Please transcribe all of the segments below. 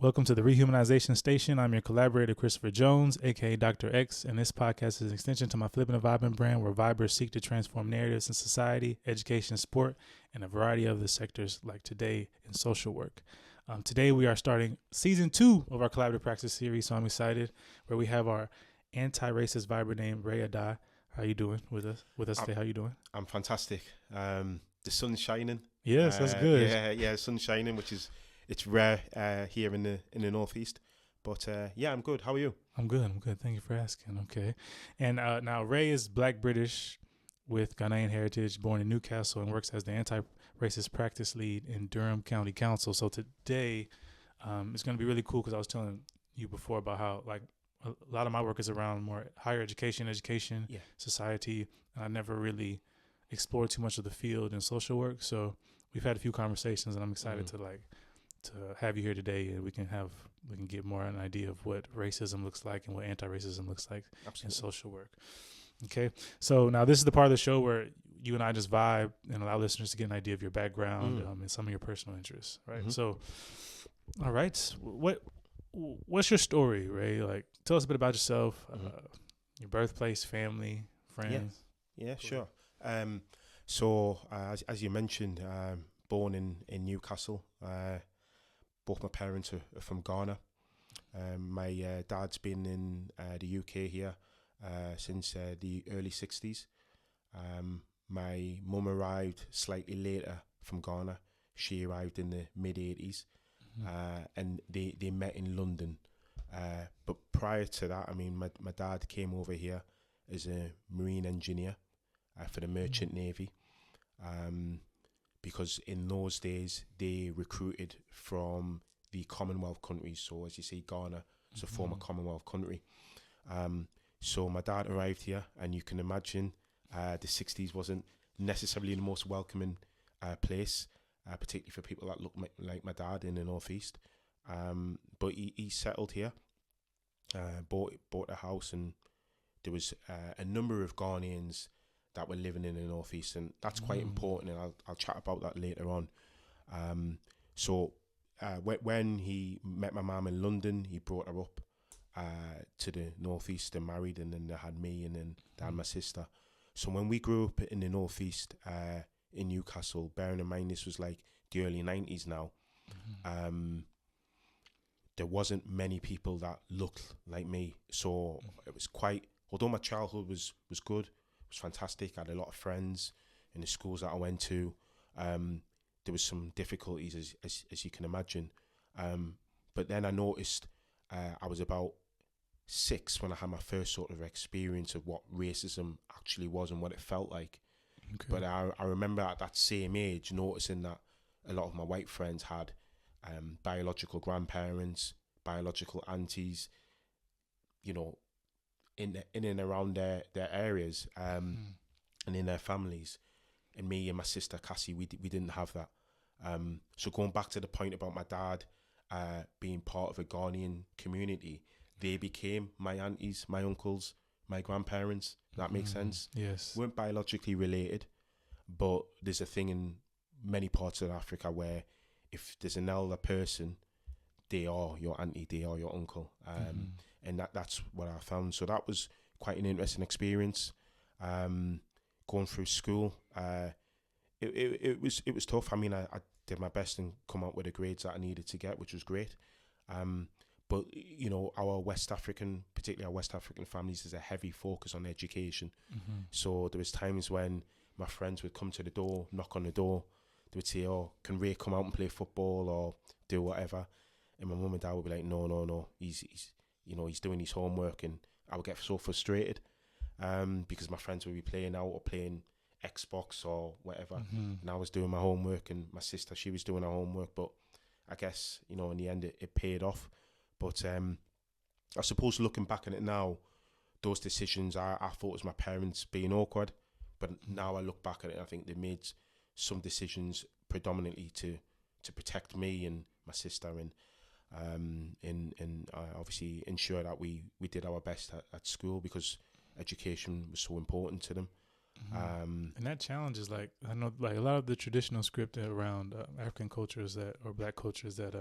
Welcome to the Rehumanization Station. I'm your collaborator, Christopher Jones, aka Dr. X, and this podcast is an extension to my Flipping the Vibin brand, where vibers seek to transform narratives in society, education, sport, and a variety of the sectors like today in social work. Today we are starting season 2 of our collaborative Praxis series, so I'm excited, where we have our anti-racist viber named Ray Addai. How you doing with us today? How you doing? I'm fantastic. The sun's shining. Yes, that's good. Yeah, sun's shining, it's rare here in the northeast. But I'm good. How are you? I'm good. Thank you for asking. Okay. And now Ray is Black British with Ghanaian heritage, born in Newcastle, and works as the anti-racist practice lead in Durham County Council. So today it's going to be really cool because I was telling you before about how like a lot of my work is around more higher education, society. And I never really explored too much of the field in social work. So we've had a few conversations, and I'm excited to have you here today, and we can get more an idea of what racism looks like and what anti-racism looks like in social work. Okay, so now this is the part of the show where you and I just vibe and allow listeners to get an idea of your background and some of your personal interests, right? So, all right, what's your story, Ray? Like, tell us a bit about yourself, your birthplace, family, friends. Yeah, sure. So as you mentioned, born in Newcastle. Both my parents are from Ghana. My dad's been in the UK here since the early 60s. My mum arrived slightly later from Ghana. She arrived in the mid-80s, and they met in London. But prior to that, I mean, my dad came over here as a marine engineer for the Merchant Navy. Because in those days they recruited from the Commonwealth countries. So as you say, Ghana is a former Commonwealth country. So my dad arrived here, and you can imagine the 60s wasn't necessarily the most welcoming place, particularly for people that look like my dad in the northeast. But he settled here, bought a house, and there was a number of Ghanaians that were living in the northeast, and that's quite important, and I'll chat about that later on. So when he met my mum in London, he brought her up to the northeast and married, and then they had me, and then they had my sister. So when we grew up in the northeast in Newcastle, bearing in mind this was like the early 90s now, there wasn't many people that looked like me. So it was quite, although my childhood was good, was fantastic. I had a lot of friends in the schools that I went to. There was some difficulties, as you can imagine. But then I noticed I was about 6 when I had my first sort of experience of what racism actually was and what it felt like. Okay. But I remember at that same age noticing that a lot of my white friends had biological grandparents, biological aunties, you know, in and around their areas and in their families. And me and my sister Cassie, we didn't have that. So going back to the point about my dad being part of a Ghanaian community, they became my aunties, my uncles, my grandparents. That makes sense. Yes. Weren't biologically related, but there's a thing in many parts of Africa where if there's an elder person, they are your auntie, they are your uncle. And that's what I found. So that was quite an interesting experience. Going through school, it was tough. I mean, I did my best and come out with the grades that I needed to get, which was great. But you know, our West African families, there's a heavy focus on education. So there was times when my friends would come to the door, knock on the door. They would say, "Oh, can Ray come out and play football or do whatever?" And my mum and dad would be like, "No, he's doing his homework," and I would get so frustrated because my friends would be playing out or playing Xbox or whatever, and I was doing my homework, and my sister, she was doing her homework. But I guess, you know, in the end it paid off. But I suppose looking back on it now, those decisions I thought was my parents being awkward, but now I look back at it, I think they made some decisions predominantly to protect me and my sister, and obviously ensure that we did our best at school, because education was so important to them. And that challenge is, like, I know, like, a lot of the traditional script around African cultures or Black cultures that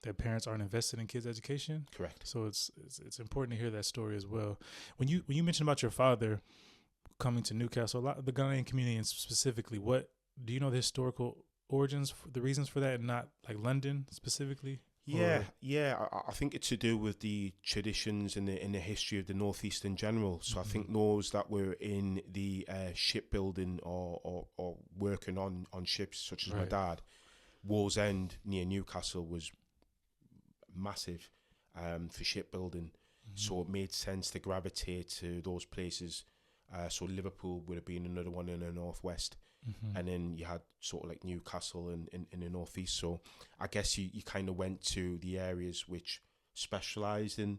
their parents aren't invested in kids' education. Correct. So it's important to hear that story as well. When you mentioned about your father coming to Newcastle, a lot of the Ghanaian community, and specifically, what do you know the historical origins, the reasons for that, and not like London specifically? Yeah, I think it's to do with the traditions and the history of the Northeast in general. So I think those that were in the shipbuilding or working on ships, such as my dad, Wall's End near Newcastle was massive for shipbuilding. So it made sense to gravitate to those places. So Liverpool would have been another one in the northwest. And then you had sort of like Newcastle in the northeast. So I guess you kind of went to the areas which specialised in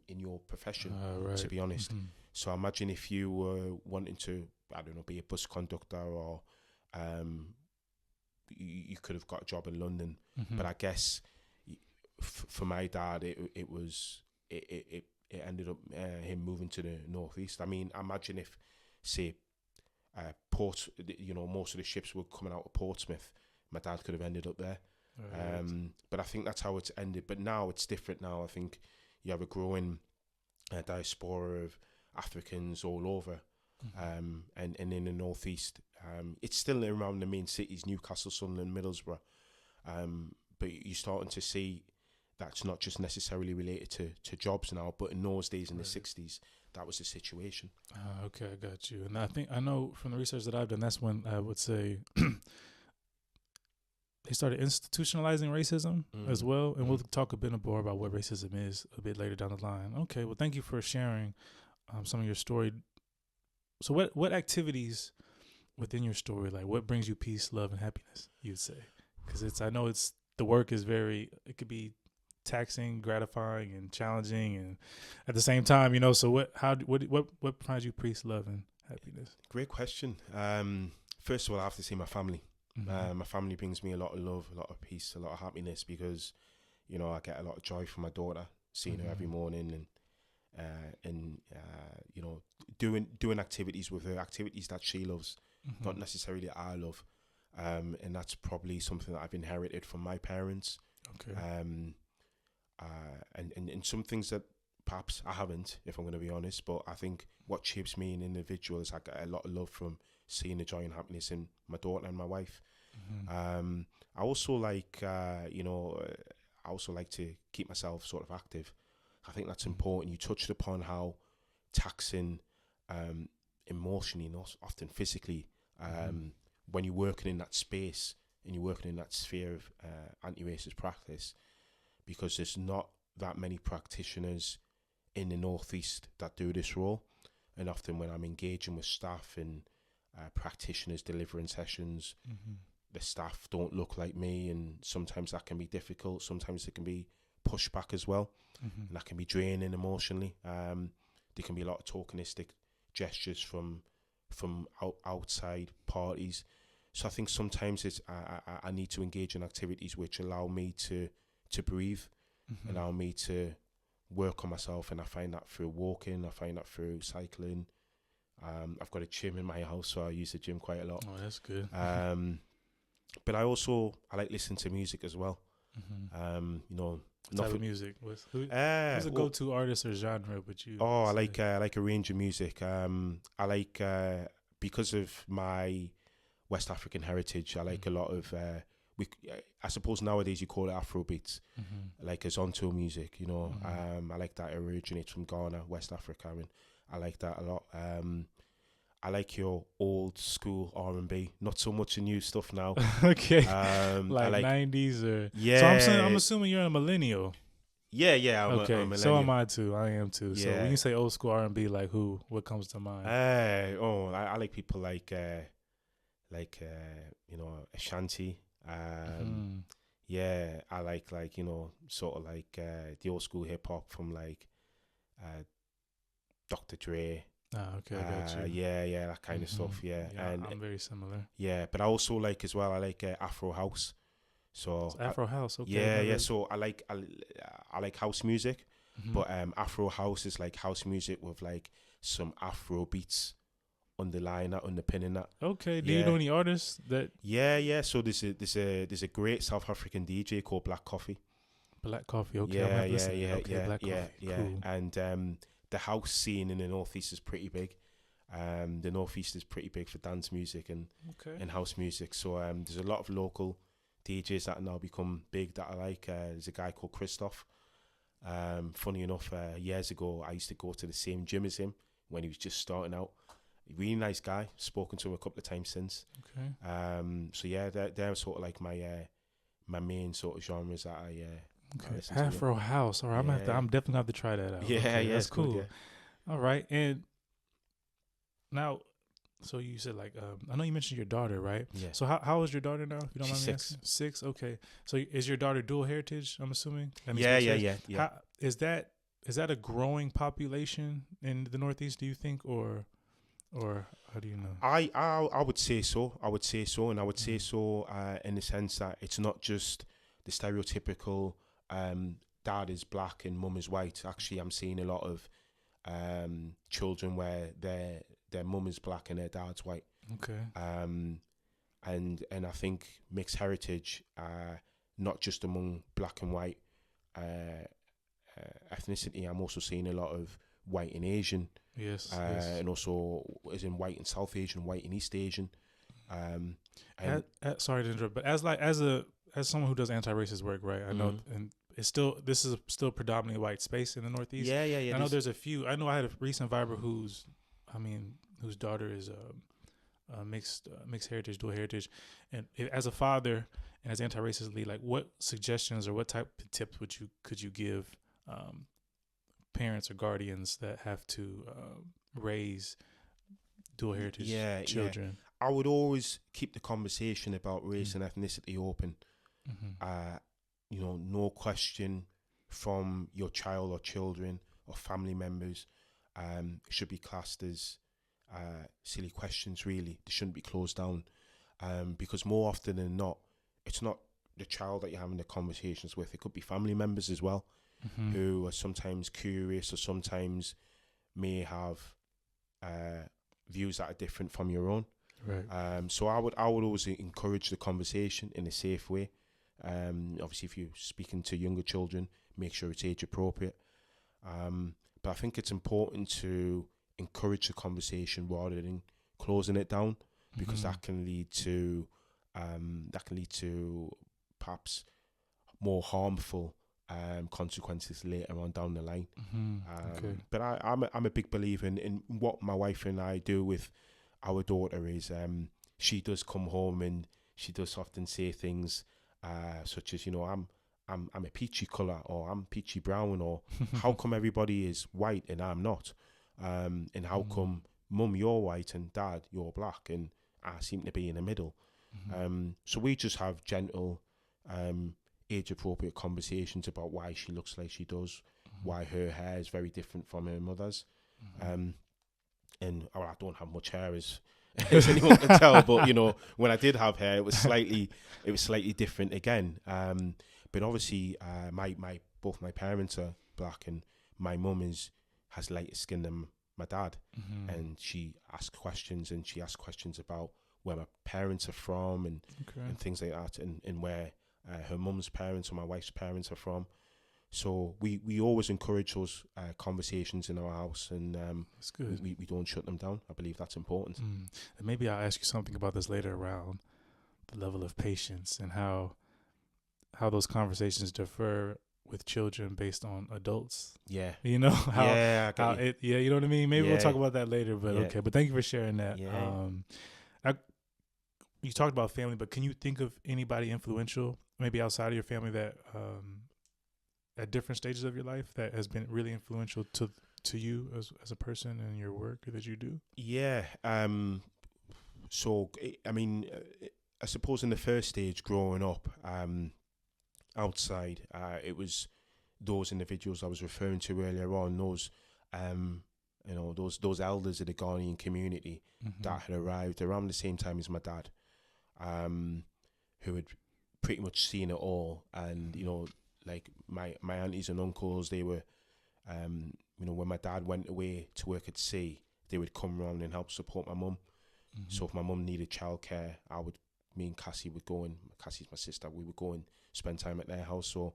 your profession, to be honest. So imagine if you were wanting to, I don't know, be a bus conductor, or you could have got a job in London. But I guess for my dad, it ended up him moving to the northeast. I mean, imagine if, say, Port, most of the ships were coming out of Portsmouth, my dad could have ended up there. But I think that's how it's ended. But now it's different. Now I think you have a growing diaspora of Africans all over, and in the northeast, it's still around the main cities: Newcastle, Sunderland, Middlesbrough. But you're starting to see that's not just necessarily related to jobs now, but in those days, in the 60s, that was the situation. Okay, I got you. And I know from the research that I've done, that's when I would say they started institutionalizing racism as well. And we'll talk a bit more about what racism is a bit later down the line. Okay, well, thank you for sharing some of your story. So what activities within your story, like what brings you peace, love, and happiness, you'd say? Because I know the work is it could be taxing, gratifying, and challenging, and at the same time, so what provides you peace, love, and happiness? Great question. First of all, I have to say my family. My family brings me a lot of love, a lot of peace, a lot of happiness, because I get a lot of joy from my daughter, seeing her every morning, and doing activities with her, activities that she loves, not necessarily that I love, and that's probably something that I've inherited from my parents. Okay. And some things that perhaps I haven't, if I'm going to be honest, but I think what shapes me an individual is I get a lot of love from seeing the joy and happiness in my daughter and my wife. I also like, I also like to keep myself sort of active. I think that's important. You touched upon how taxing emotionally and often physically, when you're working in that space and you're working in that sphere of anti-racist practice, because there's not that many practitioners in the Northeast that do this role. And often when I'm engaging with staff and practitioners delivering sessions, the staff don't look like me, and sometimes that can be difficult. Sometimes it can be pushback as well, and that can be draining emotionally. There can be a lot of tokenistic gestures from outside parties. So I think sometimes it's I need to engage in activities which allow me to breathe, allow me to work on myself, and I find that through walking, I find that through cycling. I've got a gym in my house, so I use the gym quite a lot. Oh, that's good. But I like listening to music as well. What type of music? Who's a go-to artist or genre? But you? Oh, I like a range of music. I like because of my West African heritage. I like a lot of. I suppose nowadays you call it Afrobeats, like Zonto music. I like that. It originates from Ghana, West Africa, and I like that a lot. I like your old school R&B, not so much the new stuff now. Okay, like 90s or So I'm assuming you're a millennial. Yeah. I'm okay, a millennial. So am I too. I am too. Yeah. So when you say old school R&B, like who? What comes to mind? I like people like Ashanti. Yeah, I like sort of like the old school hip hop from like Dr. Dre. Okay, I got you. Yeah, that kind of stuff. Yeah, and I'm very similar. Yeah, but I also like as well. I like Afro house. So Afro house. Okay. Yeah. So I like house music, but Afro house is like house music with like some Afro beats underlying that, underpinning that. Okay. Do you know any artists that? Yeah. So there's a great South African DJ called Black Coffee. Black Coffee. Okay. Okay. Black Coffee. Cool. And the house scene in the Northeast is pretty big. The Northeast is pretty big for dance music and house music. So there's a lot of local DJs that have now become big that I like. There's a guy called Christoph. Funny enough, years ago I used to go to the same gym as him when he was just starting out. Really nice guy. Spoken to him a couple of times since. Okay. So yeah, they're sort of like my main sort of genres that I listen to. Afro house. All right, I'm definitely gonna have to try that out. Yeah, that's cool. Good, yeah. All right, and now, so you said like I know you mentioned your daughter, right? Yeah. So how is your daughter now? If you don't She's mind me 6. asking? 6. Okay. So is your daughter dual heritage? I'm assuming. Yeah. How, is that a growing population in the Northeast? Do you think, or how do you know? I would say so. And I would say so in the sense that it's not just the stereotypical dad is black and mum is white. Actually, I'm seeing a lot of children where their mum is black and their dad's white. Okay. And I think mixed heritage, not just among black and white ethnicity. I'm also seeing a lot of white and Asian. Yes. And also as in white and South Asian, white and East Asian. Sorry to interrupt, but as someone who does anti-racist work, right? I know, and this is still predominantly white space in the Northeast. Yeah. I know there's a few. I know I had a recent Viber whose daughter is mixed heritage, dual heritage, and as a father and as anti-racist lead, like what suggestions or what type of tips could you give parents or guardians that have to raise dual heritage children? Yeah. I would always keep the conversation about race and ethnicity open. No question from your child or children or family members should be classed as silly questions. Really, they shouldn't be closed down, because more often than not, it's not the child that you're having the conversations with. It could be family members as well, who are sometimes curious or sometimes may have views that are different from your own. Right. So I would always encourage the conversation in a safe way. Obviously, if you're speaking to younger children, make sure it's age appropriate. But I think it's important to encourage the conversation rather than closing it down, because that can lead to perhaps more harmful consequences later on down the line. But I'm a big believer in what my wife and I do with our daughter is she does come home and she does often say things such as, I'm a peachy colour, or I'm peachy brown, or how come everybody is white and I'm not, and how come mum you're white and dad you're black and I seem to be in the middle. So we just have gentle age appropriate conversations about why she looks like she does, why her hair is very different from her mother's. And I don't have much hair as anyone can tell, but when I did have hair, it was slightly different again. But obviously, both my parents are black, and my mum has lighter skin than my dad, and she asks questions, about where my parents are from and things like that, and where her mum's parents or my wife's parents are from. So we always encourage those conversations in our house, and that's good. We don't shut them down. I believe that's important. And maybe I'll ask you something about this later around the level of patience and how those conversations differ with children based on adults. Yeah. You know you know what I mean? Maybe we'll talk about that later, but okay. But thank you for sharing that. Yeah. You talked about family, but can you think of anybody influential, maybe outside of your family, that at different stages of your life that has been really influential to you as a person and your work that you do? Yeah. So, I mean, I suppose in the first stage growing up, outside, it was those individuals I was referring to earlier on, those those elders of the Ghanian community that had arrived around the same time as my dad, who had pretty much seen it all. And like my aunties and uncles, they were when my dad went away to work at sea, they would come around and help support my mum. So if my mum needed childcare, me and Cassie would go, and Cassie's my sister, we would go and spend time at their house. So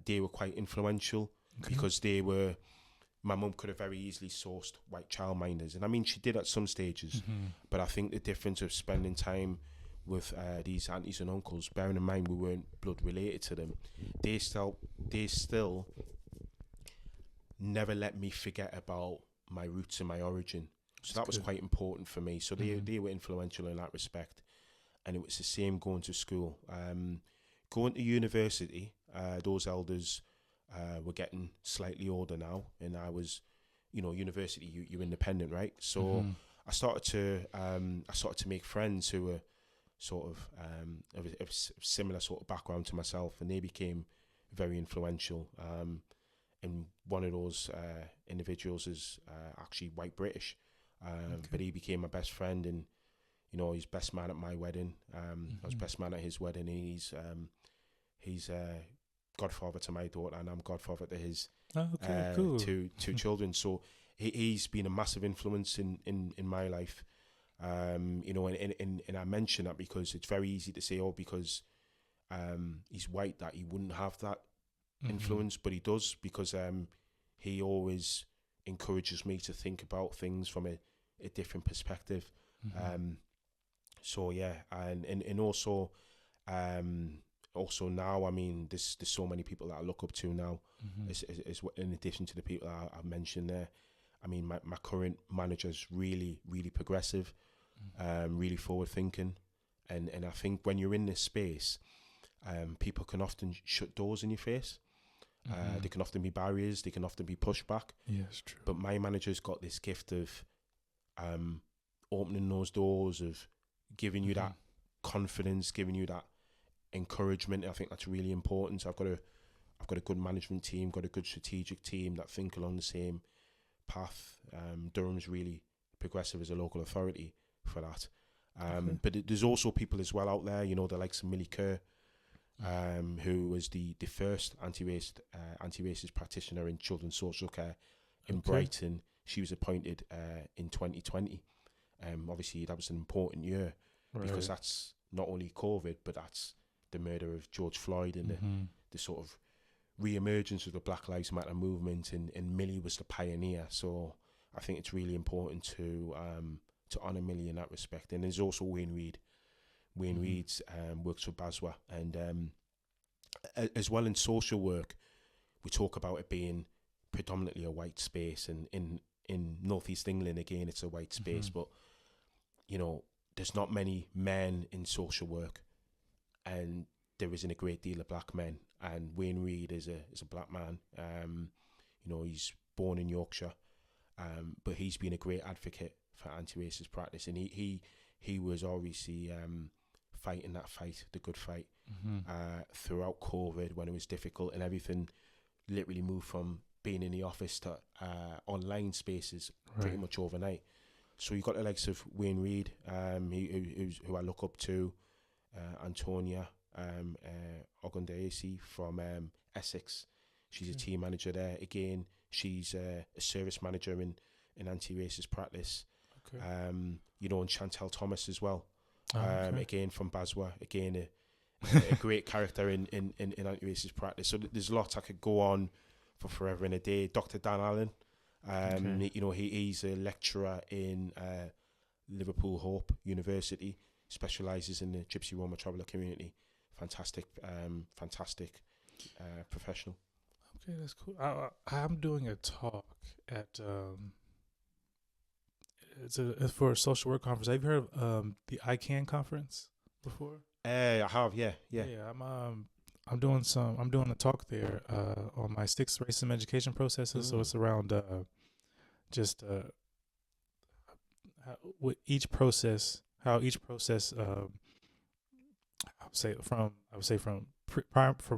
they were quite influential because my mum could have very easily sourced white childminders. And I mean, she did at some stages, but I think the difference of spending time with these aunties and uncles, bearing in mind we weren't blood related to them, they still never let me forget about my roots and my origin. So that was quite important for me. So they were influential in that respect. And it was the same going to school. Going to university, those elders were getting slightly older now. And I was, university, you're independent, right? So I started to make friends who were sort of a similar sort of background to myself. And they became very influential. And one of those individuals is actually white British. But he became my best friend, and he's best man at my wedding. I was best man at his wedding, and he's godfather to my daughter, and I'm godfather to his cool. two children. So he's been a massive influence in my life. And I mention that because it's very easy to say, because he's white, that he wouldn't have that influence, but he does, because he always encourages me to think about things from a different perspective. So yeah, and also now, I mean, there's so many people that I look up to now, as in addition to the people I mentioned there. I mean, my current manager is really, really progressive, really forward thinking, and I think when you're in this space, people can often shut doors in your face. There can often be barriers, they can often be pushback. Yes, true. But my manager's got this gift of opening those doors, of giving you that confidence, giving you that encouragement. I think that's really important. So I've got a good management team, got a good strategic team that think along the same path. Durham's really progressive as a local authority for that. But there's also people as well out there, the likes of Millie Kerr, who was the first anti-racist practitioner in children's social care in Brighton. She was appointed in 2020. Obviously, that was an important year because that's not only COVID, but that's the murder of George Floyd and the sort of re-emergence of the Black Lives Matter movement. And Millie was the pioneer. So I think it's really important to honour Millie in that respect. And there's also Wayne Reid. Wayne Reid's works for BASWA, and as well in social work, we talk about it being predominantly a white space, and in Northeast England again, it's a white space, but there's not many men in social work, and there isn't a great deal of black men. And Wayne Reid is a black man. He's born in Yorkshire, but he's been a great advocate for anti-racist practice, and he was obviously fighting that fight, the good fight, throughout COVID when it was difficult and everything literally moved from being in the office to online spaces pretty much overnight. So you've got the likes of Wayne Reid, who I look up to, Antonia Ogundaesi from Essex. She's a team manager there. Again, she's a service manager in anti-racist practice. And Chantel Thomas as well. Again from BASWA, again a great character in anti-racist practice. So there's lots I could go on for forever and a day. Dr. Dan Allen, he's a lecturer in Liverpool Hope University, specialises in the Gypsy Roma Traveler community. Fantastic professional. Okay, that's cool. I'm doing a talk at it's for a social work conference. Have you heard of the ICANN conference before? I have, yeah. I'm doing a talk there on my 6 racism education processes. So it's around with each process, how each process I would say from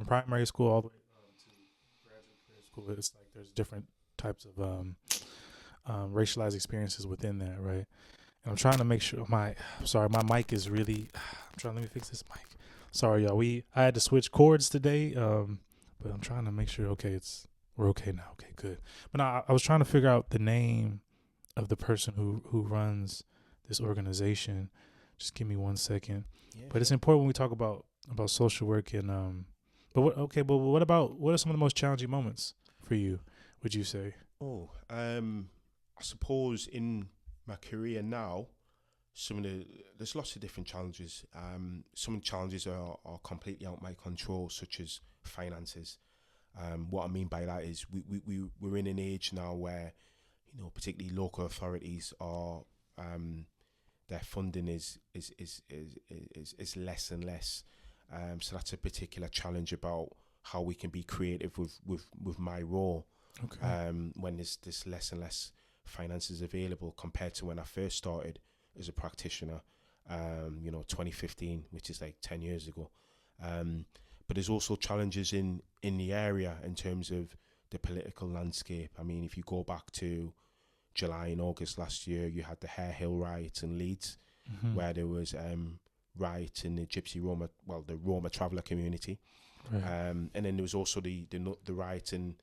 primary school all the way to graduate career school. It's like there's different types of racialized experiences within that, right? And I'm trying to make sure my mic is really. Let me fix this mic. Sorry, y'all. I had to switch cords today, but I'm trying to make sure. Okay, we're okay now. Okay, good. But I was trying to figure out the name of the person who runs this organization. Just give me 1 second. Yeah, But it's important when we talk about social work and but what are some of the most challenging moments for you, would you say? I suppose in my career now, there's lots of different challenges. Some of the challenges are completely out of my control, such as finances. What I mean by that is we're in an age now where, particularly local authorities are their funding is less and less. So that's a particular challenge about how we can be creative with my role. Okay. When there's less and less finances available compared to when I first started as a practitioner, 2015, which is like 10 years ago. But there's also challenges in the area in terms of the political landscape. I mean, if you go back to July and August last year, you had the Hare Hill riots in Leeds, where there was riots in the Gypsy the Roma Traveler community. Right. And then there was also the riots in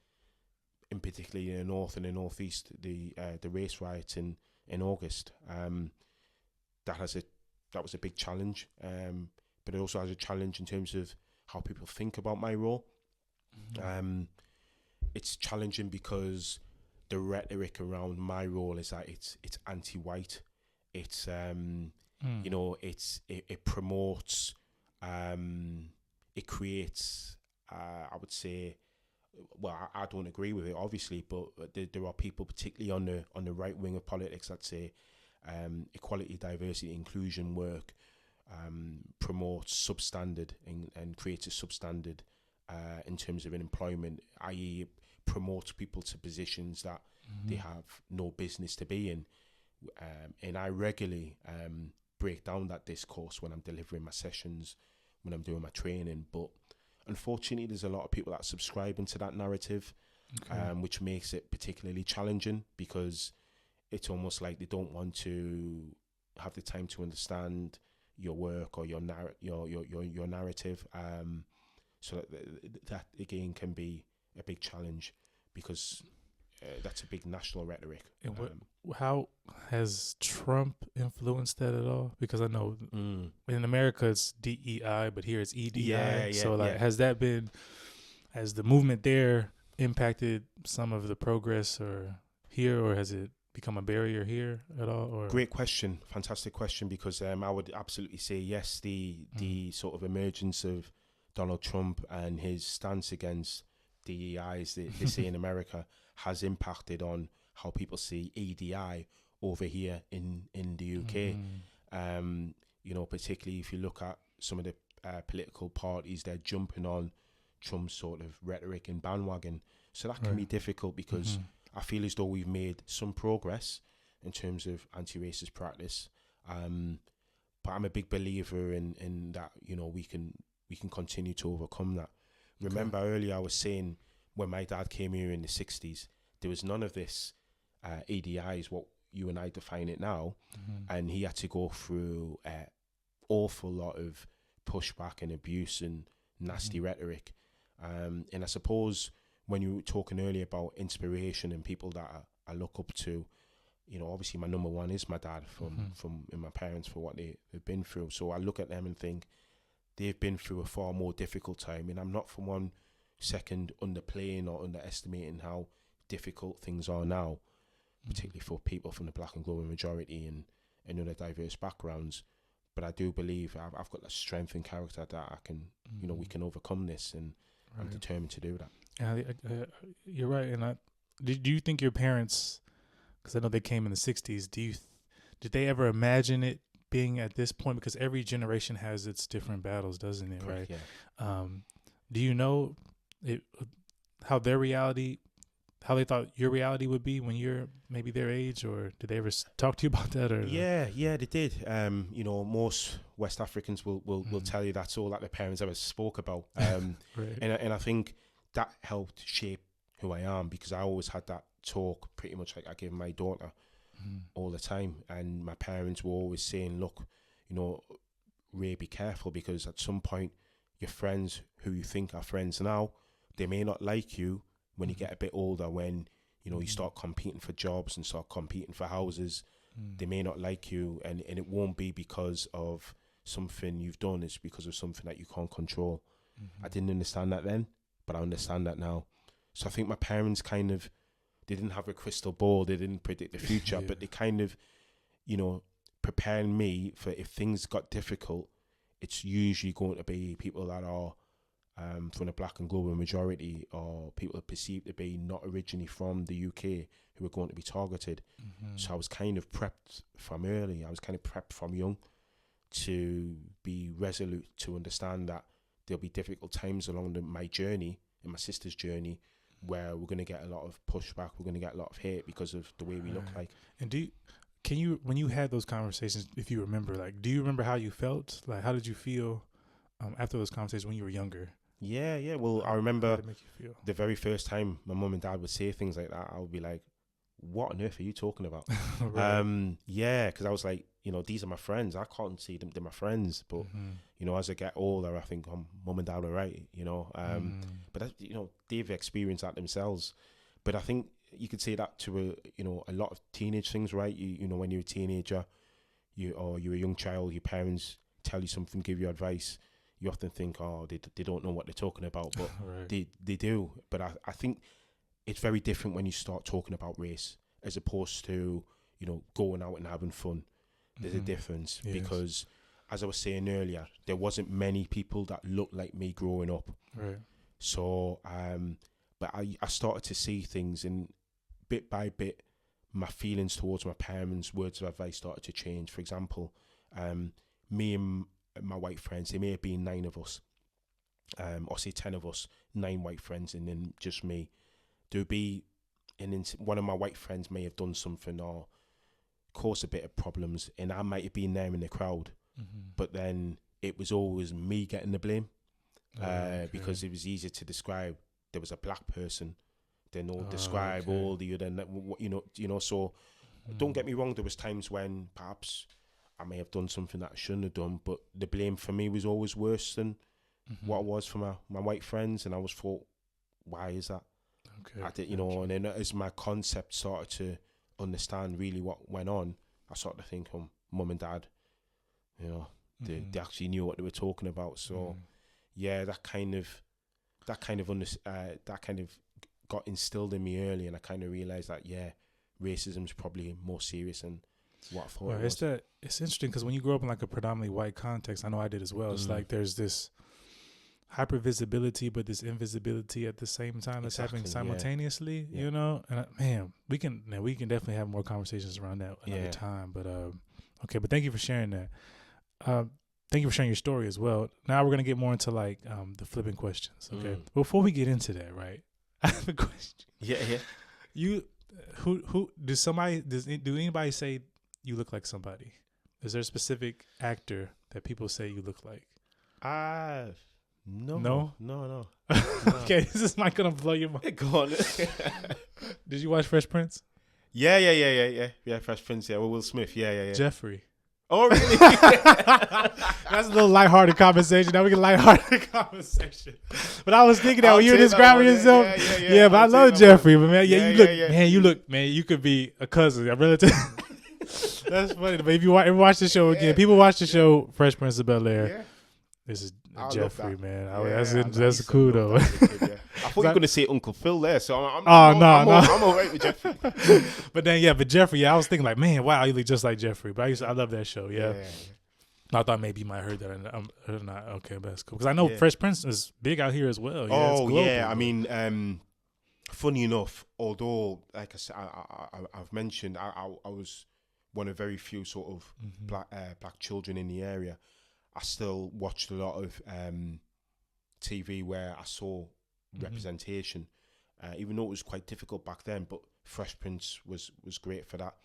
particularly in the north and the northeast, the race riots in August. That was a big challenge, but it also has a challenge in terms of how people think about my role. It's challenging because the rhetoric around my role is that it's anti-white. It's it promotes, it creates. I would say, well, I don't agree with it, obviously, but there are people, particularly on the right wing of politics, that say equality, diversity, inclusion work promotes substandard and creates a substandard in terms of employment, i.e. promotes people to positions that they have no business to be in. And I regularly break down that discourse when I'm delivering my sessions, when I'm doing my training. But unfortunately, there's a lot of people that subscribe into that narrative, which makes it particularly challenging because it's almost like they don't want to have the time to understand your work or your narrative. So that again can be a big challenge because that's a big national rhetoric. And how has Trump influenced that at all? Because I know in America it's DEI, but here it's EDI. Has the movement there impacted some of the progress or has it become a barrier here at all? Or great question, fantastic question, because I would absolutely say yes. The sort of emergence of Donald Trump and his stance against DEI, as they say in America, has impacted on how people see EDI over here in the UK. Particularly if you look at some of the political parties, they're jumping on Trump's sort of rhetoric and bandwagon. So that can be difficult because I feel as though we've made some progress in terms of anti-racist practice. But I'm a big believer in that, we can continue to overcome that. Remember earlier I was saying when my dad came here in the 60s, there was none of this EDI is what you and I define it now. And he had to go through an awful lot of pushback and abuse and nasty rhetoric. And I suppose when you were talking earlier about inspiration and people that I look up to, obviously my number one is my dad from and my parents for what they've been through. So I look at them and think they've been through a far more difficult time. And I'm not for 1 second underplaying or underestimating how difficult things are now, particularly for people from the black and global majority and other diverse backgrounds. But I do believe I've got the strength and character that I can, we can overcome this, and I'm determined to do that. You're right. And do you think your parents, because I know they came in the 60s, did they ever imagine it being at this point? Because every generation has its different battles, doesn't it? Correct, right. Yeah. Do you know how they thought your reality would be when you're maybe their age, or did they ever talk to you about that? Or yeah, they did. Most West Africans will tell you that's all that their parents ever spoke about. Right. And I think that helped shape who I am, because I always had that talk pretty much like I give my daughter all the time. And my parents were always saying, look, Ray, be careful, because at some point your friends who you think are friends now, they may not like you when you get a bit older, when You know, you start competing for jobs and start competing for houses. They may not like you, and it won't be because of something you've done. It's because of something that you can't control. I didn't understand that then, but I understand that now. So I think my parents kind of, they didn't have a crystal ball. They didn't predict the future, but they kind of, you know, preparing me for if things got difficult, it's usually going to be people that are from the black and global majority, or people perceived to be not originally from the UK, who are going to be targeted. So I was kind of prepped from early. I was kind of prepped from young to be resolute, to understand that there'll be difficult times along my journey and my sister's journey where we're going to get a lot of pushback, we're going to get a lot of hate because of the way we look like. And can you, when you had those conversations, if you remember, like, do you remember how you felt? Like, how did you feel after those conversations when you were younger? Yeah. Well, I remember How did it make you feel? the very first time my mum and dad would say things like that, I would be like, what on earth are you talking about? Right. Yeah, because I was like, you know, these are my friends. I can't see them, they're my friends. But, you know, as I get older, I think mum and dad are right, you know. But, you know, they've experienced that themselves. But I think you could say that to, a lot of teenage things, right? You know, when you're a teenager, or you're a young child, your parents tell you something, give you advice. You often think, oh, they don't know what they're talking about, but Right. they do. But I think it's very different when you start talking about race as opposed to, you know, going out and having fun. There's a difference because, as I was saying earlier, there wasn't many people that looked like me growing up. Right. So, but I started to see things, and bit by bit, my feelings towards my parents' words of advice started to change. For example, me and my white friends, there may have been 9 of us, or say 10 of us, 9 white friends, and then just me. There'd be, one of my white friends may have done something or caused a bit of problems, and I might have been there in the crowd, but then it was always me getting the blame, because it was easier to describe. There was a black person, then they'll describe all the other, you know. So don't get me wrong, there was times when perhaps I may have done something that I shouldn't have done, but the blame for me was always worse than what it was for my white friends, and I was thought, why is that? I did, you know, and then as my concept started to understand really what went on, I started to think, mum and dad, you know, they actually knew what they were talking about. So yeah, that kind of got instilled in me early, and I kind of realized that racism is probably more serious than what I thought. Well, it's interesting because when you grow up in like a predominantly white context, I know I did as well. It's like there's this hypervisibility, but this invisibility at the same time that's happening simultaneously. You know, and we can definitely have more conversations around that another time. But okay, but thank you for sharing that. Thank you for sharing your story as well. Now we're gonna get more into like the flipping questions. Okay, before we get into that, right? I have a question. Yeah. You, do anybody say you look like somebody? Is there a specific actor that people say you look like? No. Okay, this is not gonna blow your mind. Go on. Did you watch Fresh Prince? Yeah. Fresh Prince. Yeah, Will Smith. Yeah. Jeffrey. Oh, really? That's a little lighthearted conversation. Now we get lighthearted conversation. But I was thinking that when you were describing yourself, but I love Jeffrey. But man, you could be a cousin, a relative. That's funny. But if you watch the show again, people watch the show Fresh Prince of Bel-Air. Yeah. This is Jeffrey, man. That's cool though. I thought you were going to say Uncle Phil there, so I'm all right with Jeffrey. But Jeffrey, I was thinking like, man, wow, you look just like Jeffrey. But I love that show. Yeah. I thought maybe you might have heard that. Or not. Okay, but that's cool because I know Fresh Prince is big out here as well. I mean, funny enough, although like I said, I've mentioned I was one of very few sort of black children in the area. I still watched a lot of TV where I saw representation, even though it was quite difficult back then. But Fresh Prince was great for that.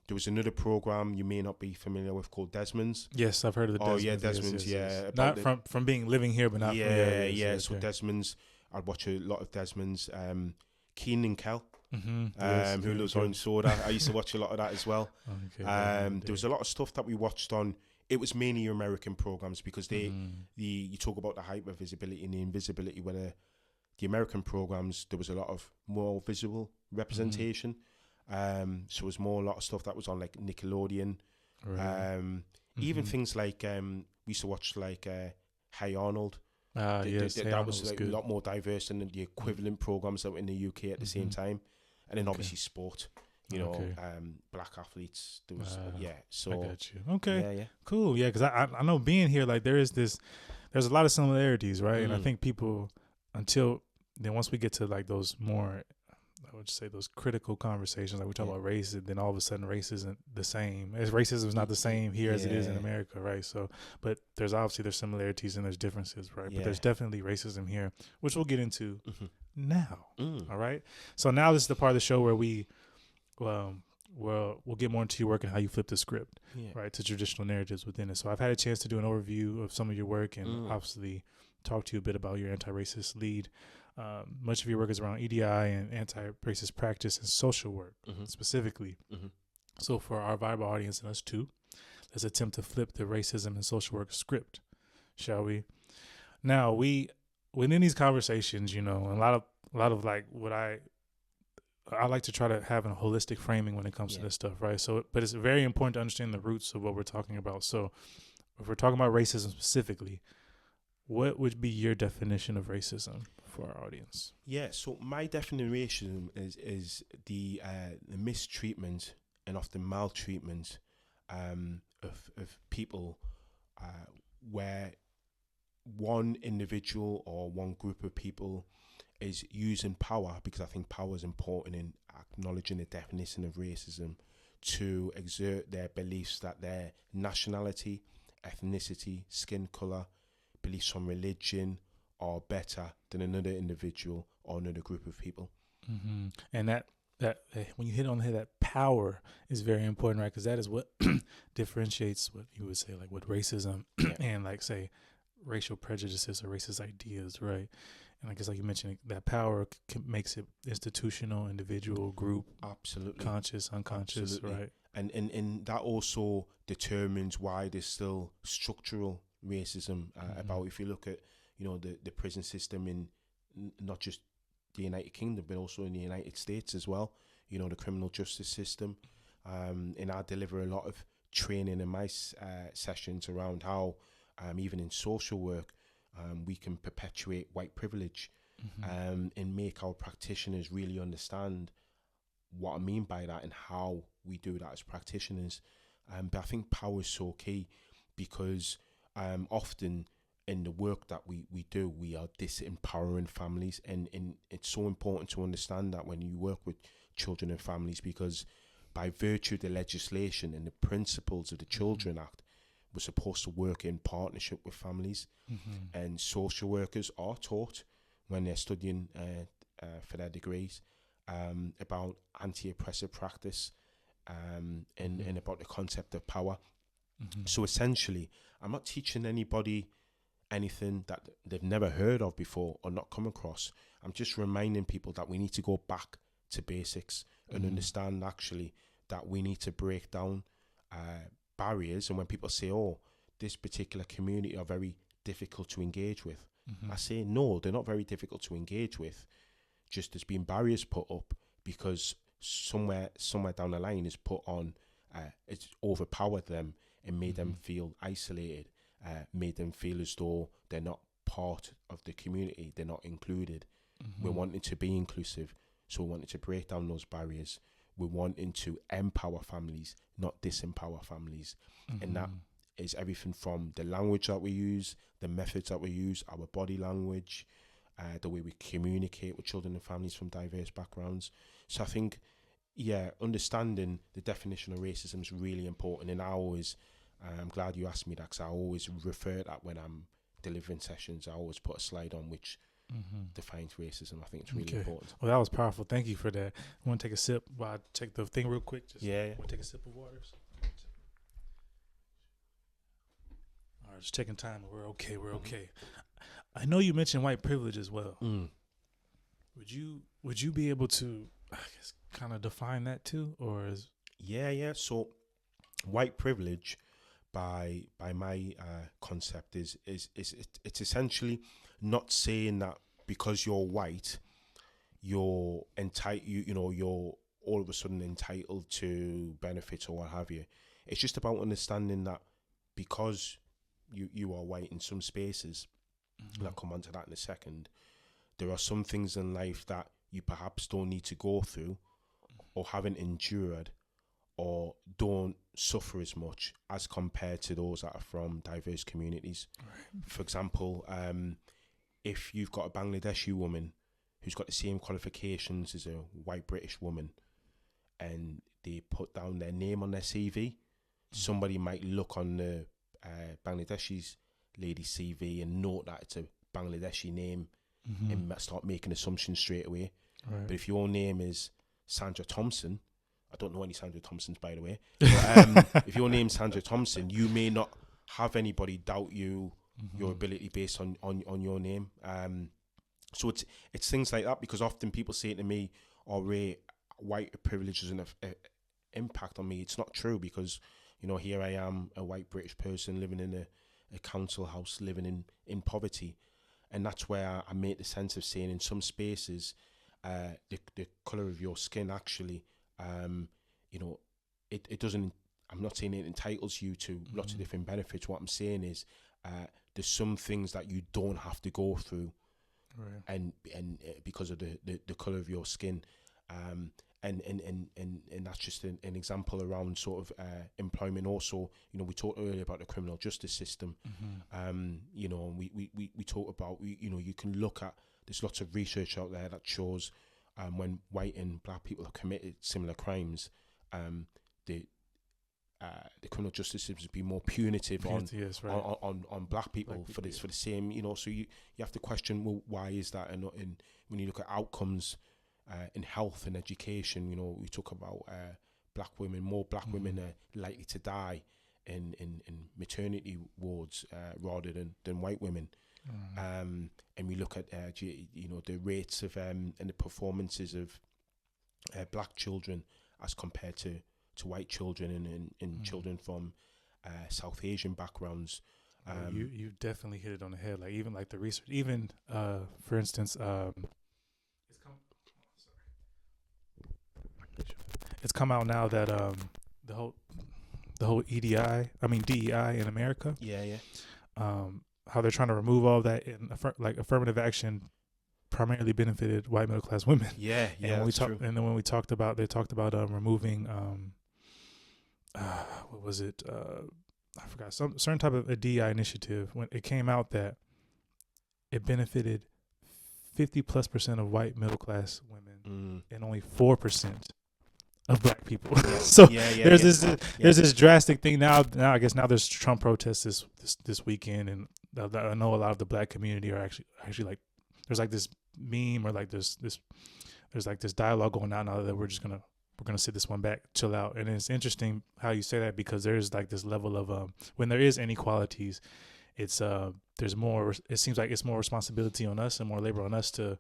There was another program you may not be familiar with called Desmond's. Yes, I've heard of the Desmond's. Oh yeah, Desmond's. Yes. Not from being living here, but not. Yeah. So Desmond's, I'd watch a lot of Desmond's. Keen and Kel, who lives on Soda. I used to watch a lot of that as well. There was a lot of stuff that we watched on. It was mainly American programs because you talk about the hyper visibility and the invisibility, where the American programs, there was a lot of more visual representation. So it was more a lot of stuff that was on like Nickelodeon. Right. Even things like we used to watch like Hey Arnold. Yes, Hey that Arnold was like a lot more diverse than the equivalent programs that were in the UK at the same time. And then obviously sport, you know, black athletes. There was So I got you. Okay, yeah. cool. Yeah, because I know being here, like there's a lot of similarities, right? And I Mm. think people once we get to like those more, I would say those critical conversations, like we talk about race, and then all of a sudden race isn't the same. As racism is not the same here as it is in America, right? So, but there's similarities and there's differences, right? But there's definitely racism here, which we'll get into now. All right. So now this is the part of the show where we'll get more into your work and how you flip the script, right, to traditional narratives within it. So I've had a chance to do an overview of some of your work and obviously talk to you a bit about your anti-racist lead. Much of your work is around EDI and anti-racist practice and social work specifically. So for our Vibin audience and us too, let's attempt to flip the racism and social work script, shall we? Now within these conversations, you know, a lot of like what I like to try to have a holistic framing when it comes to this stuff, right? So, but it's very important to understand the roots of what we're talking about. So if we're talking about racism specifically, what would be your definition of racism for our audience? Yeah, so my definition is the mistreatment and often maltreatment of people where one individual or one group of people is using power, because I think power is important in acknowledging the definition of racism, to exert their beliefs that their nationality, ethnicity, skin colour, beliefs on religion are better than another individual or another group of people. And that when you hit on here, that power is very important, right? Because that is what differentiates what you would say like what racism and like say racial prejudices or racist ideas, right? And I guess like you mentioned, that power makes it institutional, individual, group, absolutely, conscious, unconscious, absolutely. Right? And that also determines why there's still structural racism about, if you look at, you know, the prison system in not just the United Kingdom but also in the United States as well, you know, the criminal justice system, and I deliver a lot of training in my sessions around how even in social work we can perpetuate white privilege and make our practitioners really understand what I mean by that and how we do that as practitioners. But I think power is so key, because often in the work that we do, we are disempowering families, and it's so important to understand that when you work with children and families, because by virtue of the legislation and the principles of the Children Act, we're supposed to work in partnership with families, and social workers are taught when they're studying for their degrees about anti-oppressive practice and about the concept of power. So essentially, I'm not teaching anybody anything that they've never heard of before or not come across. I'm just reminding people that we need to go back to basics and understand actually that we need to break down barriers. And when people say, oh, this particular community are very difficult to engage with, I say, no, they're not very difficult to engage with. Just there's been barriers put up because somewhere down the line is put on, it's overpowered them and made them feel isolated, made them feel as though they're not part of the community, they're not included. We're wanting to be inclusive, so we're wanting to break down those barriers. We're wanting to empower families, not disempower families. And that is everything from the language that we use, the methods that we use, our body language, the way we communicate with children and families from diverse backgrounds. So I think, understanding the definition of racism is really important. And I'm glad you asked me that, because I always refer to that when I'm delivering sessions. I always put a slide on which defines racism. I think it's really important. Well, that was powerful. Thank you for that. I want to take a sip while I check the thing real quick. Want to take a sip of water. All right, just taking time. We're okay. I know you mentioned white privilege as well. Would you be able to, I guess, kind of define that too, or is? Yeah. So, white privilege, by my concept, is it's essentially not saying that because you're white, you're entitled. You're all of a sudden entitled to benefits or what have you. It's just about understanding that because you are white in some spaces, and I'll come on to that in a second, there are some things in life that you perhaps don't need to go through or haven't endured or don't suffer as much as compared to those that are from diverse communities. Right. For example, if you've got a Bangladeshi woman who's got the same qualifications as a white British woman and they put down their name on their CV, somebody might look on the Bangladeshi lady's CV and note that it's a Bangladeshi name and start making assumptions straight away. Right. But if your name is Sandra Thompson, I don't know any Sandra Thompsons, by the way, but, if your name's Sandra Thompson, you may not have anybody doubt your ability based on your name. So it's things like that, because often people say to me, "Oh, Ray, white privilege has an impact on me." It's not true, because here I am, a white British person living in a council house, living in poverty, and that's where I make the sense of saying in some spaces, the color of your skin actually, it doesn't. I'm not saying it entitles you to lots of different benefits. What I'm saying is, there's some things that you don't have to go through, right. and because of the color of your skin, and that's just an example around sort of employment. Also, we talked earlier about the criminal justice system. We talk about you can look at, there's lots of research out there that shows when white and black people have committed similar crimes, the criminal justice system be more punitive on black people for the same. So you have to question, well, why is that? And when you look at outcomes in health and education, we talk about more black women are likely to die in maternity wards rather than white women. And we look at the rates of and the performances of black children as compared to white children and children from South Asian backgrounds. You definitely hit it on the head. Like even like the research, even for instance, it's come out now that the whole DEI in America. How they're trying to remove all that, in affirmative action primarily benefited white middle class women. And then when they talked about removing what was it? I forgot, some certain type of a DEI initiative. When it came out that it benefited 50+% of white middle class women and only 4% of black people. So there's this drastic thing now. I guess now there's Trump protests this weekend, and I know a lot of the black community are actually like, there's like this meme or like there's like this dialogue going on now that we're gonna sit this one back, chill out. And it's interesting how you say that, because there's like this level of when there is inequalities, it's there's more. It seems like it's more responsibility on us and more labor on us to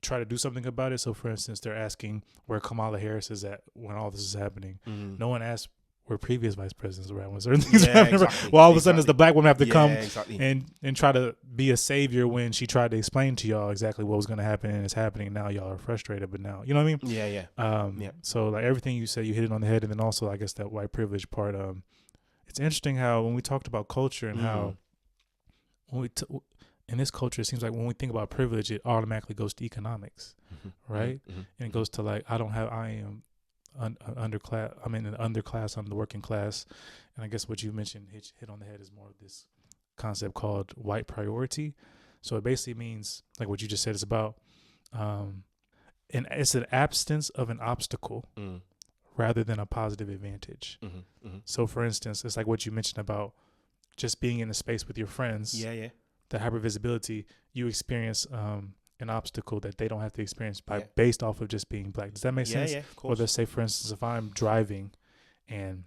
try to do something about it. So for instance, they're asking where Kamala Harris is at when all this is happening. No one asked where previous vice presidents were at when certain things happening. Exactly. Well, all of a sudden, does the black woman have to come and try to be a savior when she tried to explain to y'all exactly what was going to happen, and it's happening now? Y'all are frustrated, but now, you know what I mean? So like everything you said, you hit it on the head. And then also, I guess that white privilege part. It's interesting how when we talked about culture and how when in this culture, it seems like when we think about privilege, it automatically goes to economics, right? And it goes to like, I am underclass. I'm in an underclass. I'm the working class. And I guess what you mentioned hit on the head is more of this concept called white priority. So it basically means, like what you just said, it's about, and it's an absence of an obstacle rather than a positive advantage. So for instance, it's like what you mentioned about just being in a space with your friends. The hypervisibility, you experience an obstacle that they don't have to experience based off of just being black. Does that make sense? Of course. Or let's say, for instance, if I'm driving, and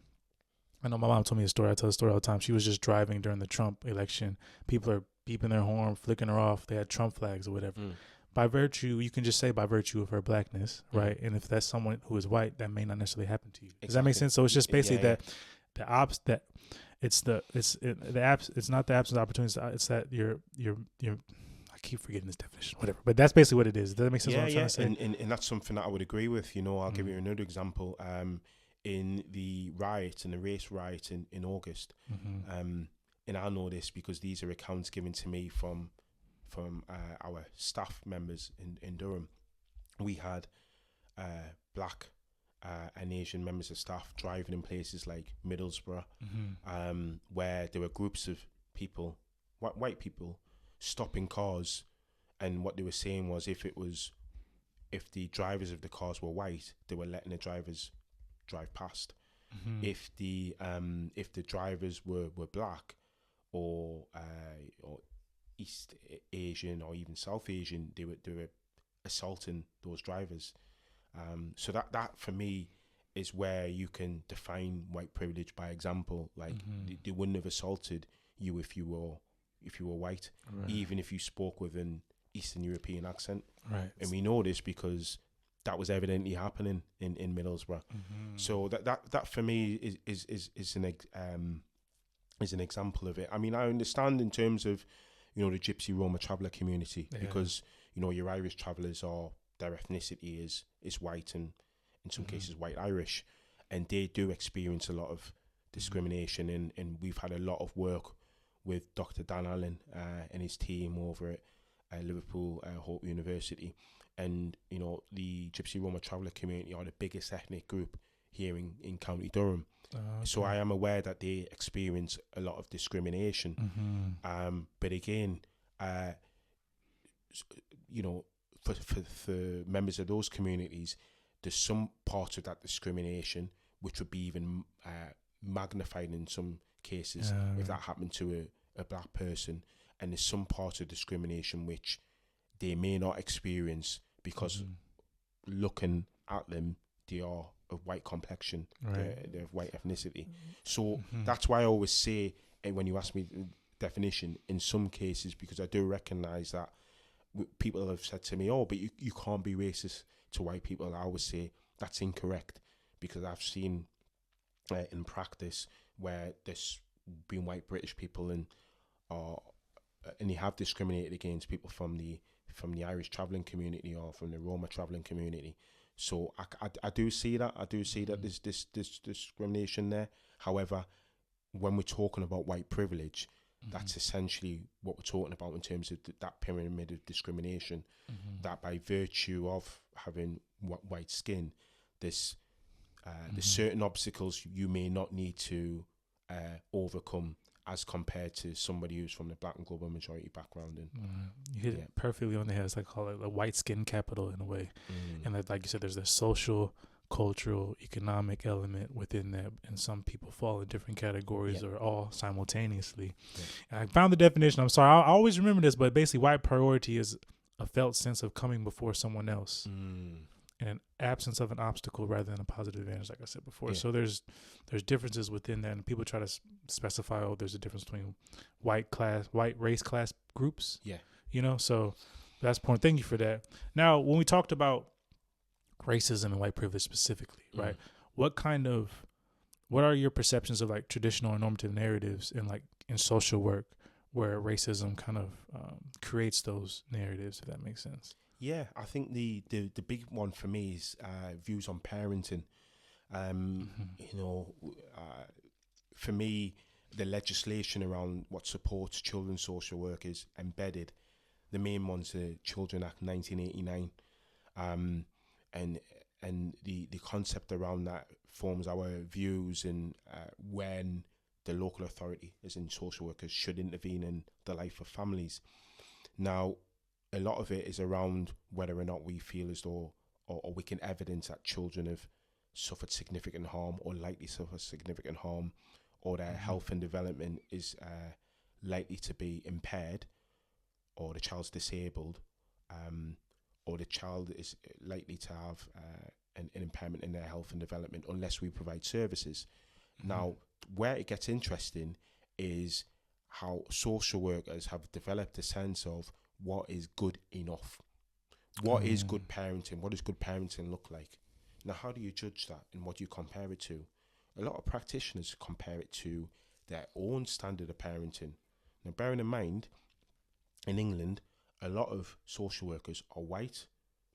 I know my mom told me a story. I tell the story all the time. She was just driving during the Trump election. People are beeping their horn, flicking her off. They had Trump flags or whatever. By virtue, you can just say by virtue of her blackness, right? And if that's someone who is white, that may not necessarily happen to you. Does that make sense? So it's just basically it's not the absence of opportunities. It's that you're I I keep forgetting this definition, whatever. But that's basically what it is. Does that make sense? Yeah, What I'm trying to say? and that's something that I would agree with. You know, I'll give you another example. In the riot, in the race riot in August, and I know this because these are accounts given to me from our staff members in Durham. We had black and Asian members of staff driving in places like Middlesbrough, where there were groups of people, white people, stopping cars, and what they were saying was if the drivers of the cars were white, they were letting the drivers drive past. If the drivers were black or East Asian or even South Asian, they were assaulting those drivers. So that for me is where you can define white privilege by example. Like they wouldn't have assaulted you if you were white, right, even if you spoke with an Eastern European accent. Right. And we know this because that was evidently happening in Middlesbrough. So that for me is an example of it. I mean, I understand in terms of, you know, the Gypsy Roma Traveler community, because, you know, your Irish travellers are, their ethnicity is white and in some cases white Irish, and they do experience a lot of discrimination, and we've had a lot of work with Dr. Dan Allen and his team over at Liverpool Hope University. And, you know, the Gypsy Roma Traveller community are the biggest ethnic group here in County Durham. Okay. So I am aware that they experience a lot of discrimination. But again, you know, for members of those communities, there's some part of that discrimination which would be even magnified in some cases if that happened to a black person, and there's some part of discrimination which they may not experience because looking at them, they are of white complexion, right, they're of white ethnicity. So that's why I always say, and when you ask me the definition, in some cases, because I do recognise that people have said to me, oh, but you can't be racist to white people. I always say that's incorrect, because I've seen in practice where there's been white British people and they have discriminated against people from the Irish travelling community or from the Roma travelling community. So I do see that. I do see that there's this discrimination there. However, when we're talking about white privilege, that's essentially what we're talking about in terms of that pyramid of discrimination, that by virtue of having white skin, there's certain obstacles you may not need to overcome as compared to somebody who's from the black and global majority background. And you hit it perfectly on the head. It's like call it the white skin capital in a way. And that, like you said, there's a social, cultural, economic element within that, and some people fall in different categories or all simultaneously. And I found the definition. I'm sorry, I always remember this, but basically white priority is a felt sense of coming before someone else and an absence of an obstacle rather than a positive advantage, like I said before. So there's differences within that, and people try to specify, oh, there's a difference between white race class groups. You know, so that's point. Thank you for that. Now, when we talked about racism and white privilege specifically, right? What are your perceptions of like traditional or normative narratives in social work where racism kind of creates those narratives, if that makes sense? Yeah, I think the big one for me is views on parenting. You know, for me, the legislation around what supports children's social work is embedded. The main one's the Children Act 1989. And the concept around that forms our views and when the local authority, as in social workers, should intervene in the life of families. Now, a lot of it is around whether or not we feel as though, or we can evidence that children have suffered significant harm or likely suffer significant harm, or their health and development is likely to be impaired, or the child's disabled, or the child is likely to have an impairment in their health and development unless we provide services. Now, where it gets interesting is how social workers have developed a sense of what is good enough. What is good parenting? What does good parenting look like? Now, how do you judge that and what do you compare it to? A lot of practitioners compare it to their own standard of parenting. Now, bearing in mind, in England, a lot of social workers are white,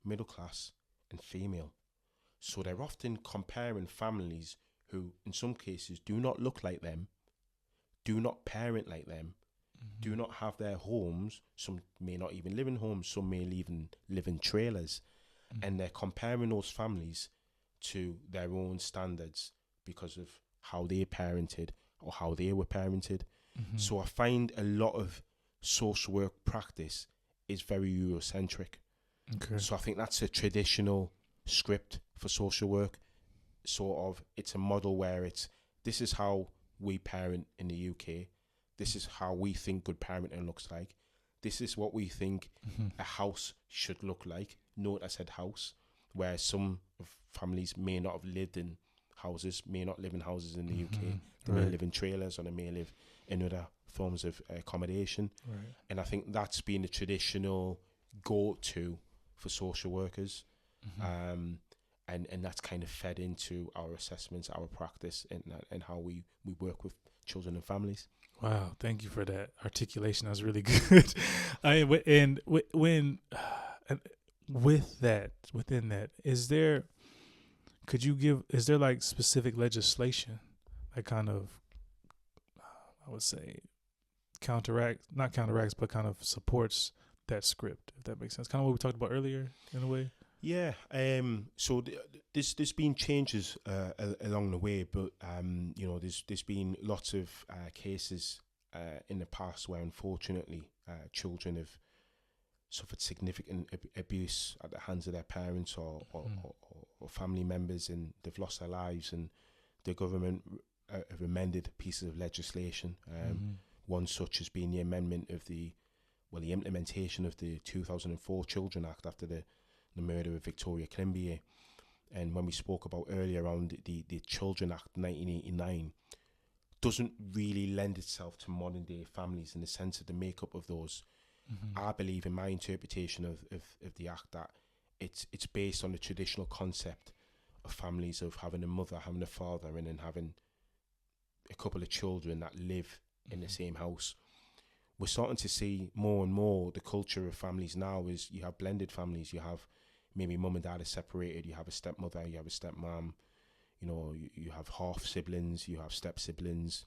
middle class, and female. So they're often comparing families who, in some cases, do not look like them, do not parent like them, do not have their homes. Some may not even live in homes, some may even live in trailers. And they're comparing those families to their own standards because of how they parented or how they were parented. So I find a lot of social work practice is very Eurocentric. Okay. So I think that's a traditional script for social work. Sort of, it's a model where this is how we parent in the UK. This is how we think good parenting looks like. This is what we think a house should look like. Note I said house, where some families may not have lived in houses, may not live in houses in the UK. They may live in trailers, or they may live in other forms of accommodation. Right. And I think that's been a traditional go-to for social workers. And that's kind of fed into our assessments, our practice, and how we work with children and families. Wow, thank you for that articulation. That was really good. And within that, is there like specific legislation that kind of, I would say, not counteracts, but kind of supports that script, if that makes sense? Kind of what we talked about earlier, in a way. Yeah. So there's been changes along the way, but there's been lots of cases in the past where unfortunately children have suffered significant abuse at the hands of their parents or family members, and they've lost their lives. And the government have amended pieces of legislation. One such has been the amendment of the implementation of the 2004 Children Act after the murder of Victoria Climbié. And when we spoke about earlier around the Children Act 1989, doesn't really lend itself to modern day families in the sense of the makeup of those. I believe, in my interpretation of the act, that it's based on the traditional concept of families, of having a mother, having a father, and then having a couple of children that live in the same house. We're starting to see more and more the culture of families now is you have blended families. You have maybe mum and dad are separated. You have a stepmother, you have a stepmom. You have half siblings, you have step siblings.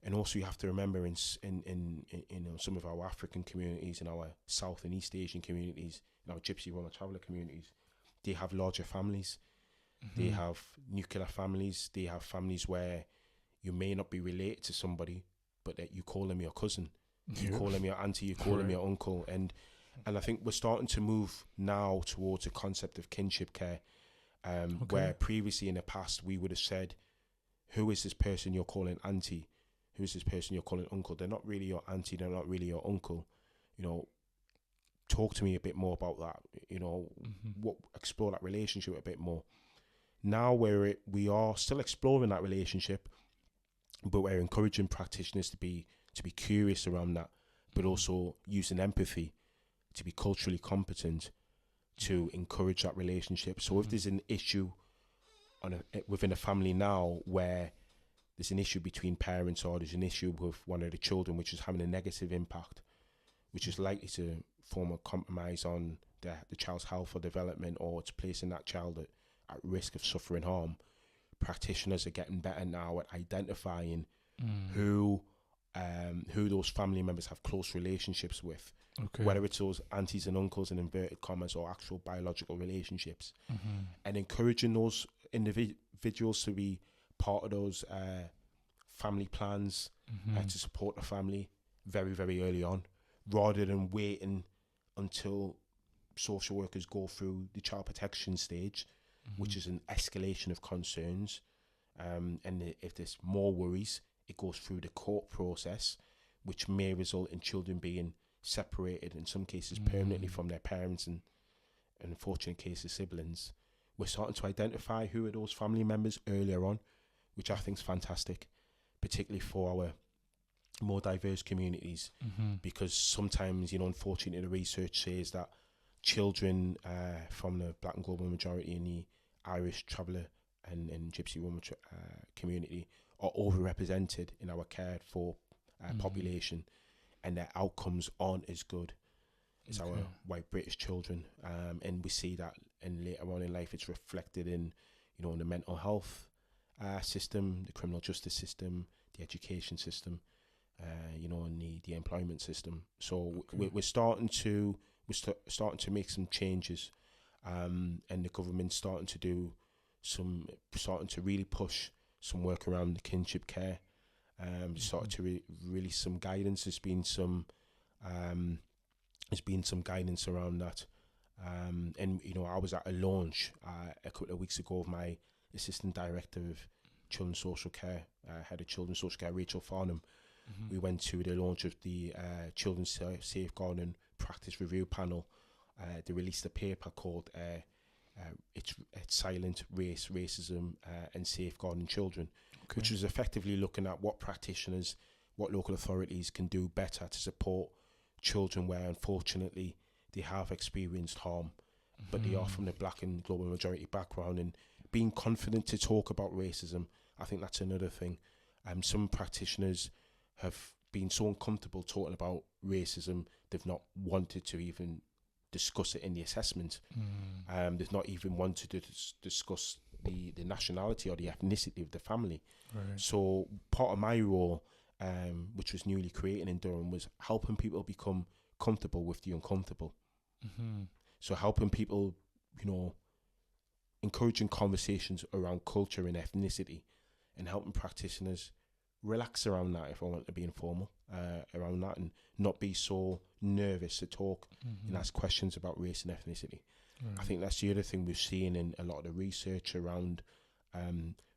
And also you have to remember in some of our African communities, in our South and East Asian communities, in our Gypsy Roma Traveler communities, they have larger families. They have nuclear families. They have families where you may not be related to somebody, but that you call them your cousin. You call them your auntie, you call them your uncle. And I think we're starting to move now towards a concept of kinship care, where previously in the past we would have said, who is this person you're calling auntie? Who is this person you're calling uncle? They're not really your auntie, they're not really your uncle. Talk to me a bit more about that. Explore that relationship a bit more. Now we are still exploring that relationship, but we're encouraging practitioners to be curious around that, but also using empathy to be culturally competent to encourage that relationship. So if there's an issue within a family now where there's an issue between parents, or there's an issue with one of the children which is having a negative impact, which is likely to form a compromise on the child's health or development, or it's placing that child at risk of suffering harm, practitioners are getting better now at identifying who those family members have close relationships with, whether it's those aunties and uncles in inverted commas or actual biological relationships, and encouraging those individuals to be part of those family plans to support the family very, very early on, rather than waiting until social workers go through the child protection stage, which is an escalation of concerns. And if there's more worries, it goes through the court process, which may result in children being separated, in some cases permanently, from their parents, and in unfortunate cases siblings. We're starting to identify who are those family members earlier on, which I think is fantastic, particularly for our more diverse communities, because sometimes, unfortunately, the research says that children from the Black and global majority in the Irish traveller and Gypsy Roma community are overrepresented in our cared for population, and their outcomes aren't as good. is our white British children, and we see that, and later on in life, it's reflected in, in the mental health system, the criminal justice system, the education system, and the employment system. So we're starting to make some changes, and the government's starting to really push some work around the kinship care. Started to release some guidance. There's been some guidance around that. And I was at a launch a couple of weeks ago of my assistant director of children's social care, head of children's social care, Rachel Farnham. We went to the launch of the Children's Safeguarding Practice Review Panel. They released a paper called it's Silent Race, Racism and Safeguarding Children, which was effectively looking at what practitioners, what local authorities can do better to support children where unfortunately they have experienced harm, but they are from the black and global majority background, and being confident to talk about racism. I think that's another thing. Some practitioners have been so uncomfortable talking about racism, they've not wanted to even discuss it in the assessment. They've not even wanted to discuss the nationality or the ethnicity of the family. Right. So part of my role, which was newly created in Durham, was helping people become comfortable with the uncomfortable. So helping people, encouraging conversations around culture and ethnicity, and helping practitioners relax around that, if I want to be informal, around that, and not be so nervous to talk and ask questions about race and ethnicity. I think that's the other thing we've seen in a lot of the research around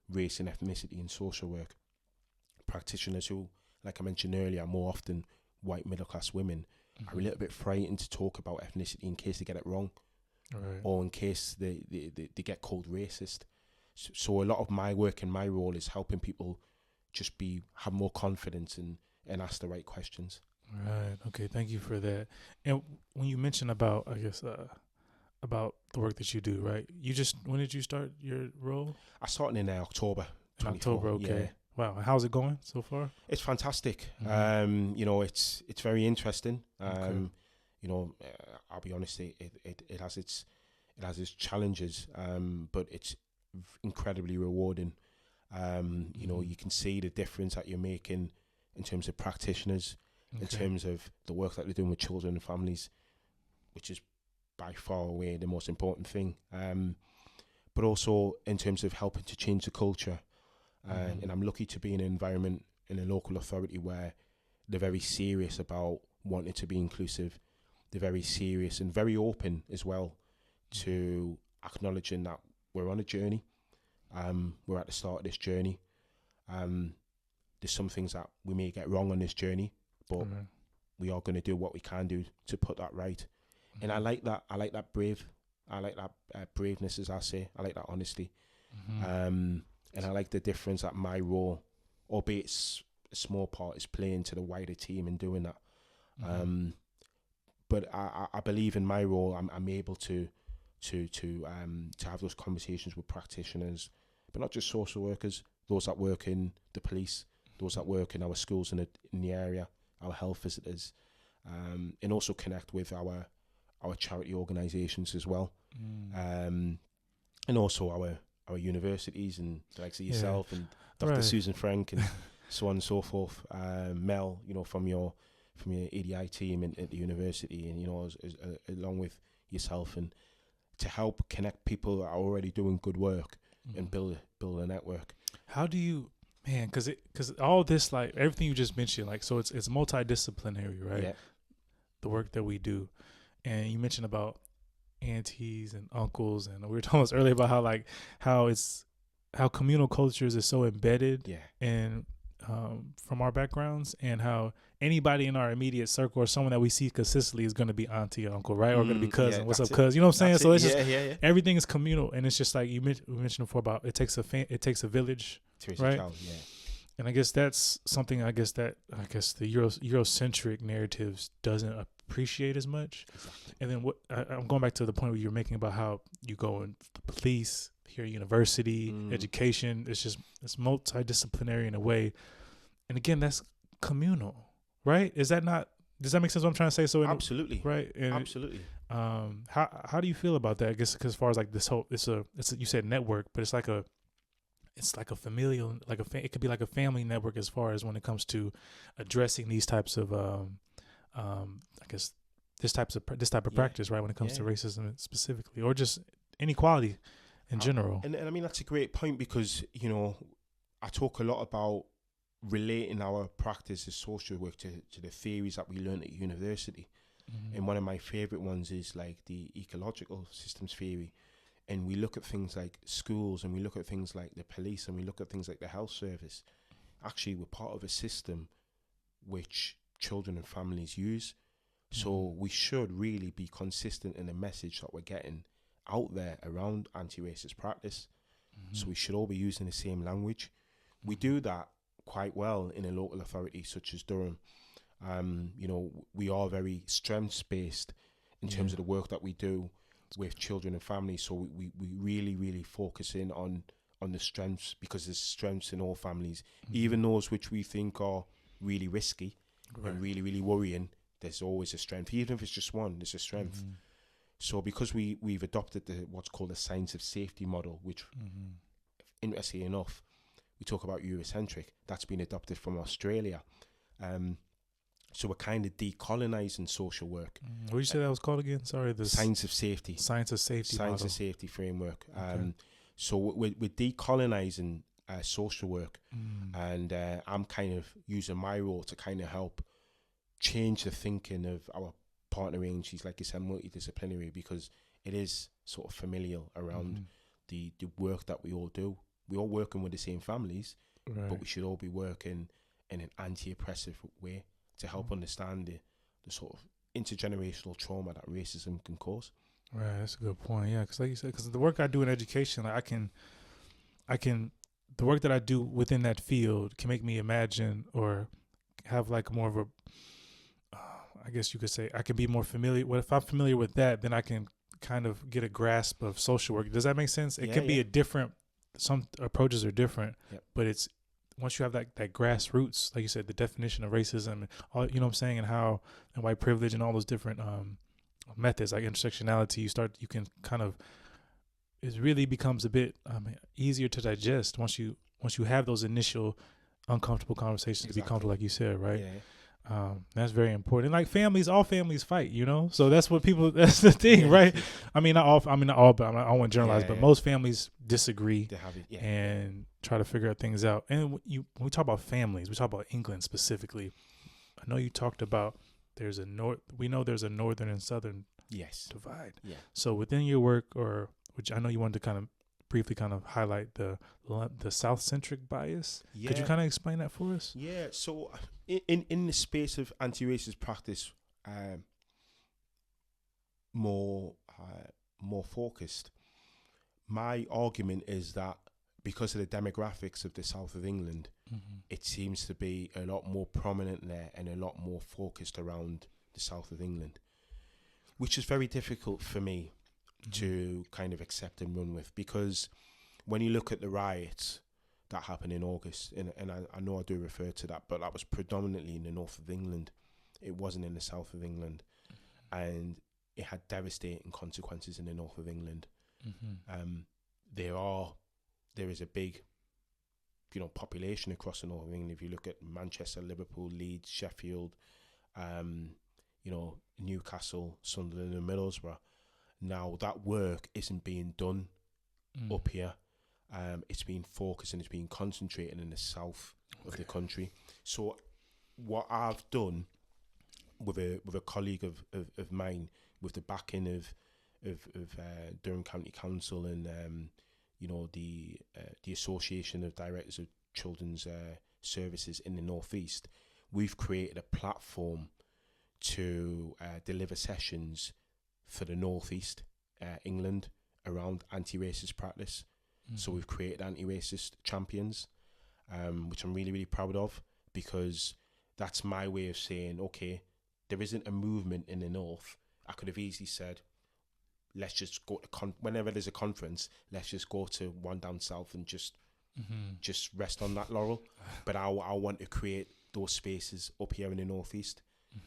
race and ethnicity in social work. Practitioners who, like I mentioned earlier, are more often white middle-class women, are a little bit frightened to talk about ethnicity in case they get it wrong, or in case they get called racist. So a lot of my work and my role is helping people just have more confidence and ask the right questions. Right. Okay. Thank you for that. And when you mentioned about, I guess, about the work that you do, right? When did you start your role? I started in October. In October. Okay. Yeah. Wow. How's it going so far? It's fantastic. It's very interesting. I'll be honest, it has its challenges, but it's incredibly rewarding. You can see the difference that you're making in terms of practitioners, in terms of the work that they're doing with children and families, which is by far away the most important thing. But also in terms of helping to change the culture. And I'm lucky to be in an environment, in a local authority, where they're very serious about wanting to be inclusive. They're very serious and very open as well to acknowledging that we're on a journey. We're at the start of this journey. There's some things that we may get wrong on this journey, but we are going to do what we can do to put that right. And I like that. I like that braveness, as I say. I like that honesty. And I like the difference that my role, albeit a small part, is playing to the wider team in doing that. But I believe in my role, I'm able to have those conversations with practitioners, but not just social workers, those that work in the police, those that work in our schools in the area, our health visitors, and also connect with our charity organisations as well, and also our universities, and the likes of yourself and Dr. Susan Frank and so on and so forth. Mel, from your ADI team at the university, and along with yourself, and to help connect people that are already doing good work and build a network. How do you, man? Because all this, like everything you just mentioned, like, so it's multidisciplinary, right? Yeah. The work that we do, and you mentioned about aunties and uncles, and we were talking earlier about how communal cultures is so embedded in from our backgrounds, and how anybody in our immediate circle or someone that we see consistently is going to be auntie or uncle, right? Or going to be cousin. What's up, cuz? You know what I'm saying? So it's just everything is communal, and it's just like we mentioned before about it takes a village, right? And I guess that's something I guess the Eurocentric narratives doesn't appreciate as much. Exactly. And then I'm going back to the point where you're making about how you go in the police, here university, education. It's multidisciplinary in a way. And again, that's communal, right? Is that not Does that make sense? What I'm trying to say? So Absolutely, right? And absolutely. how do you feel about that? I guess 'cause as far as like this whole, you said network, but it's like a familial, like it could be like a family network as far as when it comes to addressing these types of I guess this type of practice, right? When it comes to racism specifically, or just inequality in general. And I mean, that's a great point, because, you know, I talk a lot about relating our practice as social work to the theories that we learn at university. Mm-hmm. And one of my favorite ones is like the ecological systems theory. And we look at things like schools, and we look at things like the police, and we look at things like the health service. Actually, we're part of a system which children and families use. So we should really be consistent in the message that we're getting out there around anti-racist practice. So we should all be using the same language. We do that quite well in a local authority such as Durham. You know, we are very strengths-based in terms of the work that we do with children and families. So we really, really focus in on the strengths, because there's strengths in all families, even those which we think are really risky and really, really worrying. There's always a strength, even if it's just one. There's a strength. So because we've adopted what's called the science of safety model, which, interestingly enough, we talk about Eurocentric. That's been adopted from Australia. So we're kind of decolonizing social work. What did you say that was called again? Sorry, the science of safety. Science of safety. Science model. of safety framework. So we're decolonizing social work, and I'm kind of using my role to kind of help change the thinking of our partner agencies, like you said, multidisciplinary, because it is sort of familial around the work that we all do. We're all working with the same families, but we should all be working in an anti-oppressive way to help understand the sort of intergenerational trauma that racism can cause. Right, that's a good point. Yeah, because like you said, because the work I do in education, like I can, the work that I do within that field can make me imagine or have like more of a, I guess you could say, I can be more familiar. Well, if I'm familiar with that, then I can kind of get a grasp of social work. Does that make sense? It can be a different. Some approaches are different, but it's once you have that grassroots, like you said, the definition of racism, and all, you know what I'm saying, and how and white privilege and all those different methods like intersectionality, you can kind of, it really becomes a bit easier to digest once you have those initial uncomfortable conversations to be comfortable, like you said, right? That's very important. Like all families fight, you know. So that's what that's the thing, right? I mean, not all, but I don't want to generalize, but most families disagree and try to figure things out. And when we talk about families, we talk about England specifically. I know you talked about we know there's a northern and southern divide. Yeah. So within your work, or which I know you wanted to kind of briefly kind of highlight the South-centric bias. Yeah. Could you kind of explain that for us? Yeah. So in the space of anti-racist practice, more focused, my argument is that because of the demographics of the south of England, it seems to be a lot more prominent there and a lot more focused around the south of England, which is very difficult for me to kind of accept and run with, because when you look at the riots that happened in August, and I know I do refer to that, but that was predominantly in the north of England. It wasn't in the south of England, and it had devastating consequences in the north of England. There is a big, population across the north of England. If you look at Manchester, Liverpool, Leeds, Sheffield, Newcastle, Sunderland, and Middlesbrough. Now that work isn't being done up here. It's being focused and it's being concentrated in the south of the country. So what I've done with a colleague of mine, with the backing of Durham County Council and the Association of Directors of Children's Services in the Northeast, we've created a platform to deliver sessions for the Northeast England around anti-racist practice. So we've created anti-racist champions, which I'm really, really proud of, because that's my way of saying, okay, there isn't a movement in the North. I could have easily said, let's just go to whenever there's a conference, let's just go to one down south and just rest on that laurel. But I want to create those spaces up here in the Northeast.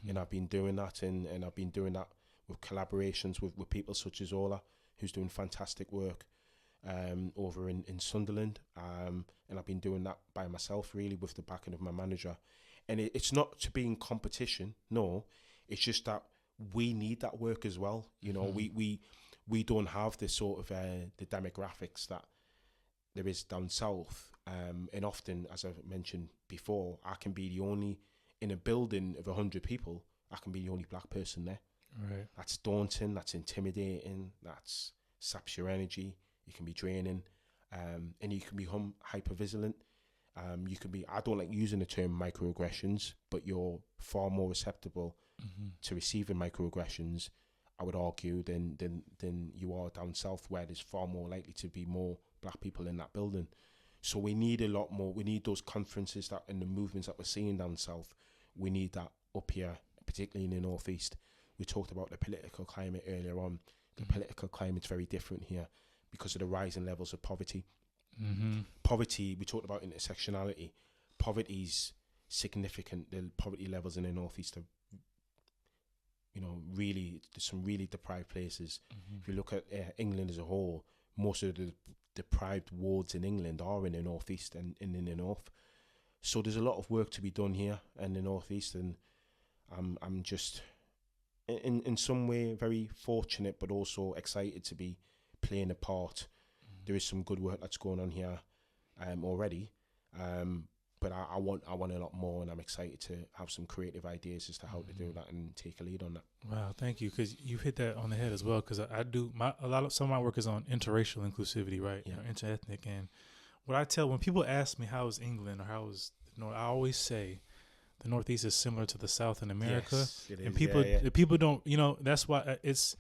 and I've been doing that, and I've been doing that with collaborations with people such as Ola, who's doing fantastic work over in Sunderland, and I've been doing that by myself, really, with the backing of my manager. And it's not to be in competition, no, it's just that we need that work as well. You know, we don't have this sort of the demographics that there is down south, and often, as I've mentioned before, I can be the only, in a building of 100 people, I can be the only black person there. Right. That's daunting, that's intimidating, that's saps your energy, it can be draining, and you can become hyper vigilant. You can be, I don't like using the term microaggressions, but you're far more susceptible to receiving microaggressions, I would argue, than you are down south, where there's far more likely to be more black people in that building. So we need a lot more. We need those conferences that, and the movements that we're seeing down south. We need that up here, particularly in the northeast. We talked about the political climate earlier on. The political climate's very different here because of the rising levels of poverty. Poverty, we talked about intersectionality. Poverty's significant. The poverty levels in the northeast are, you know, really, there's some really deprived places. If you look at England as a whole, most of the deprived wards in England are in the northeast and in the north. So there's a lot of work to be done here in the northeast, and I'm just in some way very fortunate, but also excited to be playing a part. There is some good work that's going on here already, but I want a lot more, and I'm excited to have some creative ideas as to how to do that and take a lead on that. Wow, thank you, because you hit that on the head as well. Because I do some of my work is on interracial inclusivity, right? Yeah. Interethnic, and what I tell when people ask me how is England or how is the North, I always say the Northeast is similar to the South in America. Yes, it is. And people, the people don't, you know, that's why it's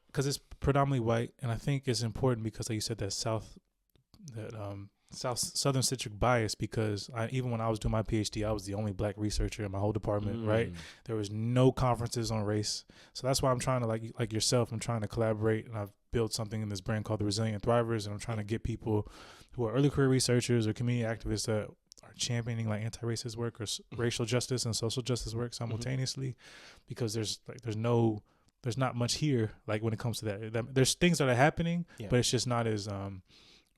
because it's predominantly white, and I think it's important because, like you said, that Southern centric bias, because even when I was doing my PhD, I was the only black researcher in my whole department, right? There was no conferences on race. So that's why I'm trying to, like yourself, I'm trying to collaborate, and I've built something in this brand called the Resilient Thrivers, and I'm trying to get people who are early career researchers or community activists that are championing like anti-racist work or racial justice and social justice work simultaneously, because there's not much here, like when it comes to that. There's things that are happening, but it's just not as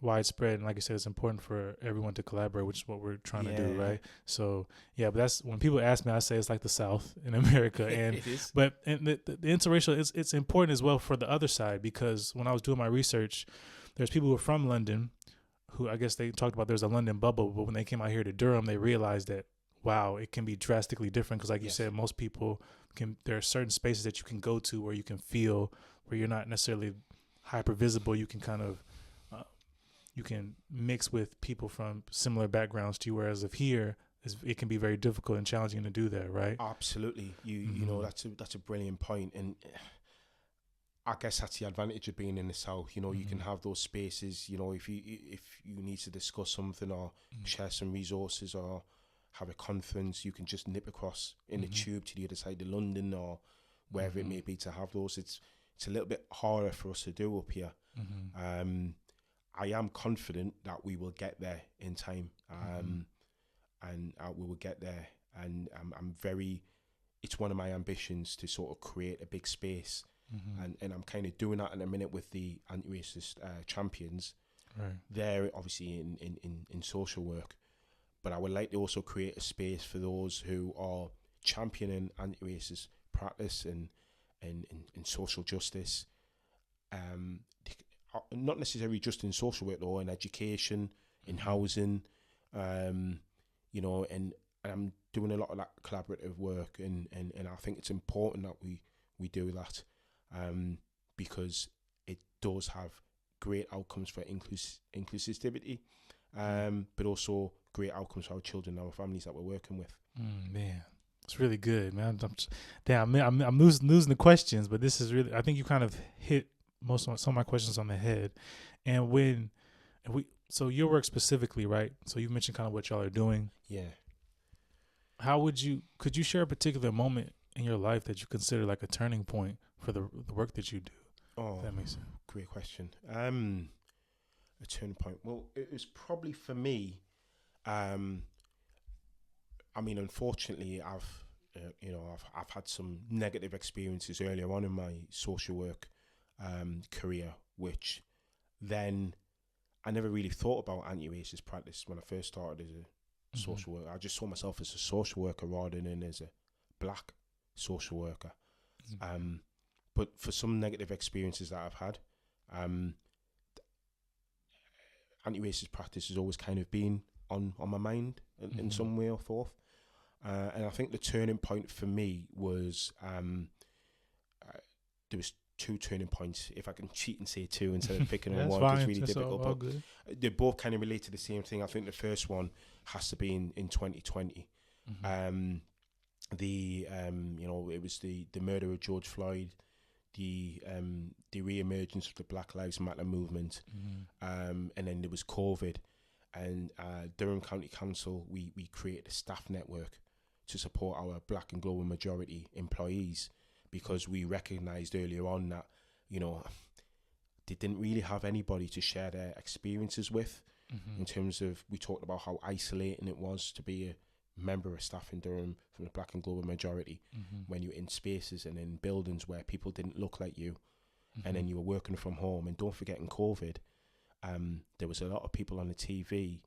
widespread. And like I said, it's important for everyone to collaborate, which is what we're trying to do, right? So but that's when people ask me, I say it's like the South in America. And it is. But the interracial, it's important as well for the other side, because when I was doing my research, there's people who are from London who, I guess they talked about there's a London bubble, but when they came out here to Durham, they realized that, wow, it can be drastically different. Because like you said, most people there are certain spaces that you can go to where you can feel, where you're not necessarily hyper visible. You can kind of you can mix with people from similar backgrounds to you, whereas if here it can be very difficult and challenging to do that, right? Absolutely. You know, that's a brilliant point, and I guess that's the advantage of being in the South. You know, you can have those spaces. You know, if you need to discuss something or share some resources or have a conference, you can just nip across in the tube to the other side of London or wherever it may be to have those. It's a little bit harder for us to do up here. I am confident that we will get there in time, and we will get there. And I'm very. It's one of my ambitions to sort of create a big space, and I'm kind of doing that in a minute with the anti-racist champions. Right. They're obviously in social work, but I would like to also create a space for those who are championing anti-racist practice and social justice. Not necessarily just in social work, though, in education, in housing, you know, and I'm doing a lot of that collaborative work, and I think it's important that we do that, because it does have great outcomes for inclusivity, but also great outcomes for our children and our families that we're working with. Man, it's really good, man. I'm losing the questions, but this is really, I think you kind of hit some of my questions on the head. And so your work specifically, right? So you mentioned kind of what y'all are doing. Yeah. Could you share a particular moment in your life that you consider like a turning point for the work that you do? Oh, if that makes sense. Great question. A turning point. Well, it was probably for me. I mean, unfortunately, I've I've had some negative experiences earlier on in my social work career, which then I never really thought about anti-racist practice when I first started as a social worker. I just saw myself as a social worker rather than as a black social worker. But for some negative experiences that I've had, anti-racist practice has always kind of been on my mind in some way or forth. And I think the turning point for me was there was two turning points. If I can cheat and say two instead of picking on one, because it's really difficult. All good. They both kind of relate to the same thing. I think the first one has to be in 2020. It was the murder of George Floyd, the re-emergence of the Black Lives Matter movement, and then there was COVID. And Durham County Council, we created a staff network to support our black and global majority employees, because we recognised earlier on that, they didn't really have anybody to share their experiences with, in terms of, we talked about how isolating it was to be a member of staff in Durham from the black and global majority, when you're in spaces and in buildings where people didn't look like you, and then you were working from home. And don't forget, in COVID, there was a lot of people on the TV,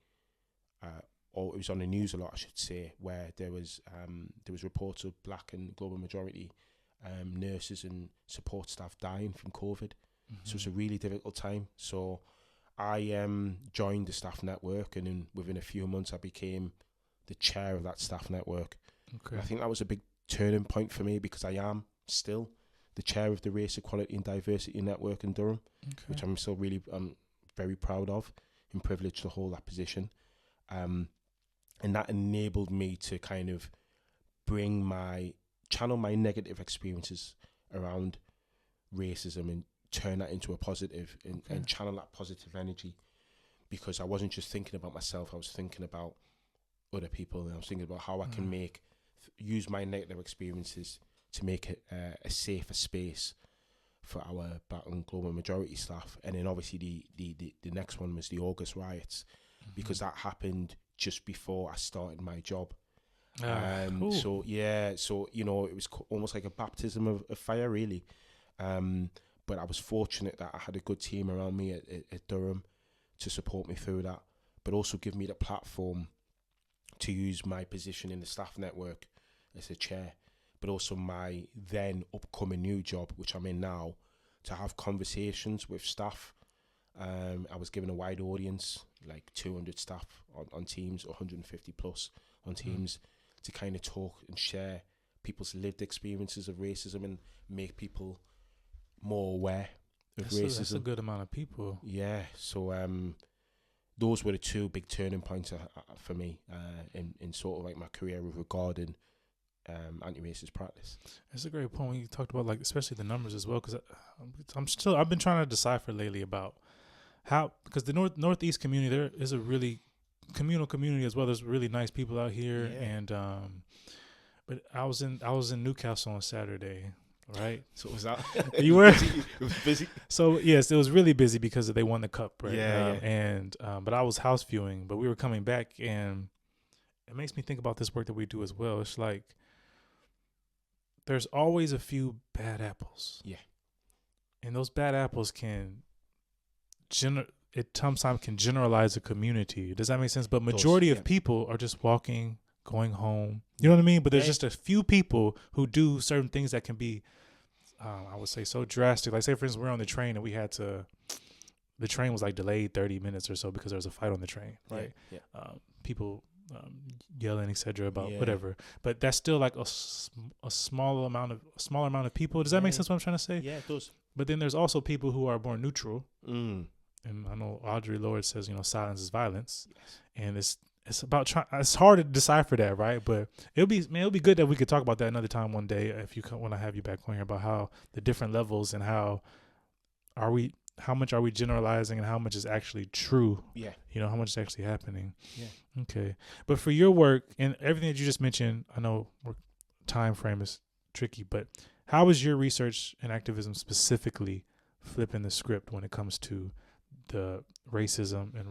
or it was on the news a lot, I should say, where there was reports of black and global majority nurses and support staff dying from COVID. So it was a really difficult time. So I joined the staff network, and then within a few months I became the chair of that staff network. Okay. I think that was a big turning point for me, because I am still the chair of the Race, Equality and Diversity Network in Durham, which I'm still really very proud of and privileged to hold that position. And that enabled me to kind of channel my negative experiences around racism and turn that into a positive, and channel that positive energy, because I wasn't just thinking about myself, I was thinking about other people, and I was thinking about how I can use my negative experiences to make it a safer space for our black and global majority staff. And then obviously the next one was the August riots, because that happened just before I started my job. Cool. So it was almost like a baptism of fire, really. But I was fortunate that I had a good team around me at Durham to support me through that, but also give me the platform to use my position in the staff network as a chair, but also my then upcoming new job, which I'm in now, to have conversations with staff. I was given a wide audience, like 200 staff on teams, 150 plus on teams, to kind of talk and share people's lived experiences of racism and make people more aware of racism. That's a good amount of people. Yeah, so those were the two big turning points for me in sort of like my career regarding anti-racist practice. That's a great point when you talked about, like, especially the numbers as well, because I've been trying to decipher lately about how, because the northeast community, there is a really communal community as well. There's really nice people out here, and but I was in Newcastle on Saturday, right? So was that you were? It was busy. So yes, it was really busy because they won the cup, right? Yeah. But I was house viewing, but we were coming back, and it makes me think about this work that we do as well. It's like there's always a few bad apples. Yeah. And those bad apples can sometimes can generalize a community. Does that make sense? But majority of people are just walking, going home. You know what I mean? But there's just a few people who do certain things that can be, I would say, so drastic. Like, say, for instance, we're on the train and the train was like delayed 30 minutes or so because there was a fight on the train, right? Yeah. People yelling, etc. about whatever. But that's still like a smaller amount of people. Does that make sense what I'm trying to say? Yeah, it does. But then there's also people who are more neutral. And I know Audre Lorde says, silence is violence. Yes. And it's about it's hard to decipher that, right? But it'll be good that we could talk about that another time one day when I have you back on here, about how the different levels and how much are we generalizing and how much is actually true. Yeah. How much is actually happening. Yeah. Okay. But for your work and everything that you just mentioned, I know time frame is tricky, but how is your research and activism specifically flipping the script when it comes to the racism in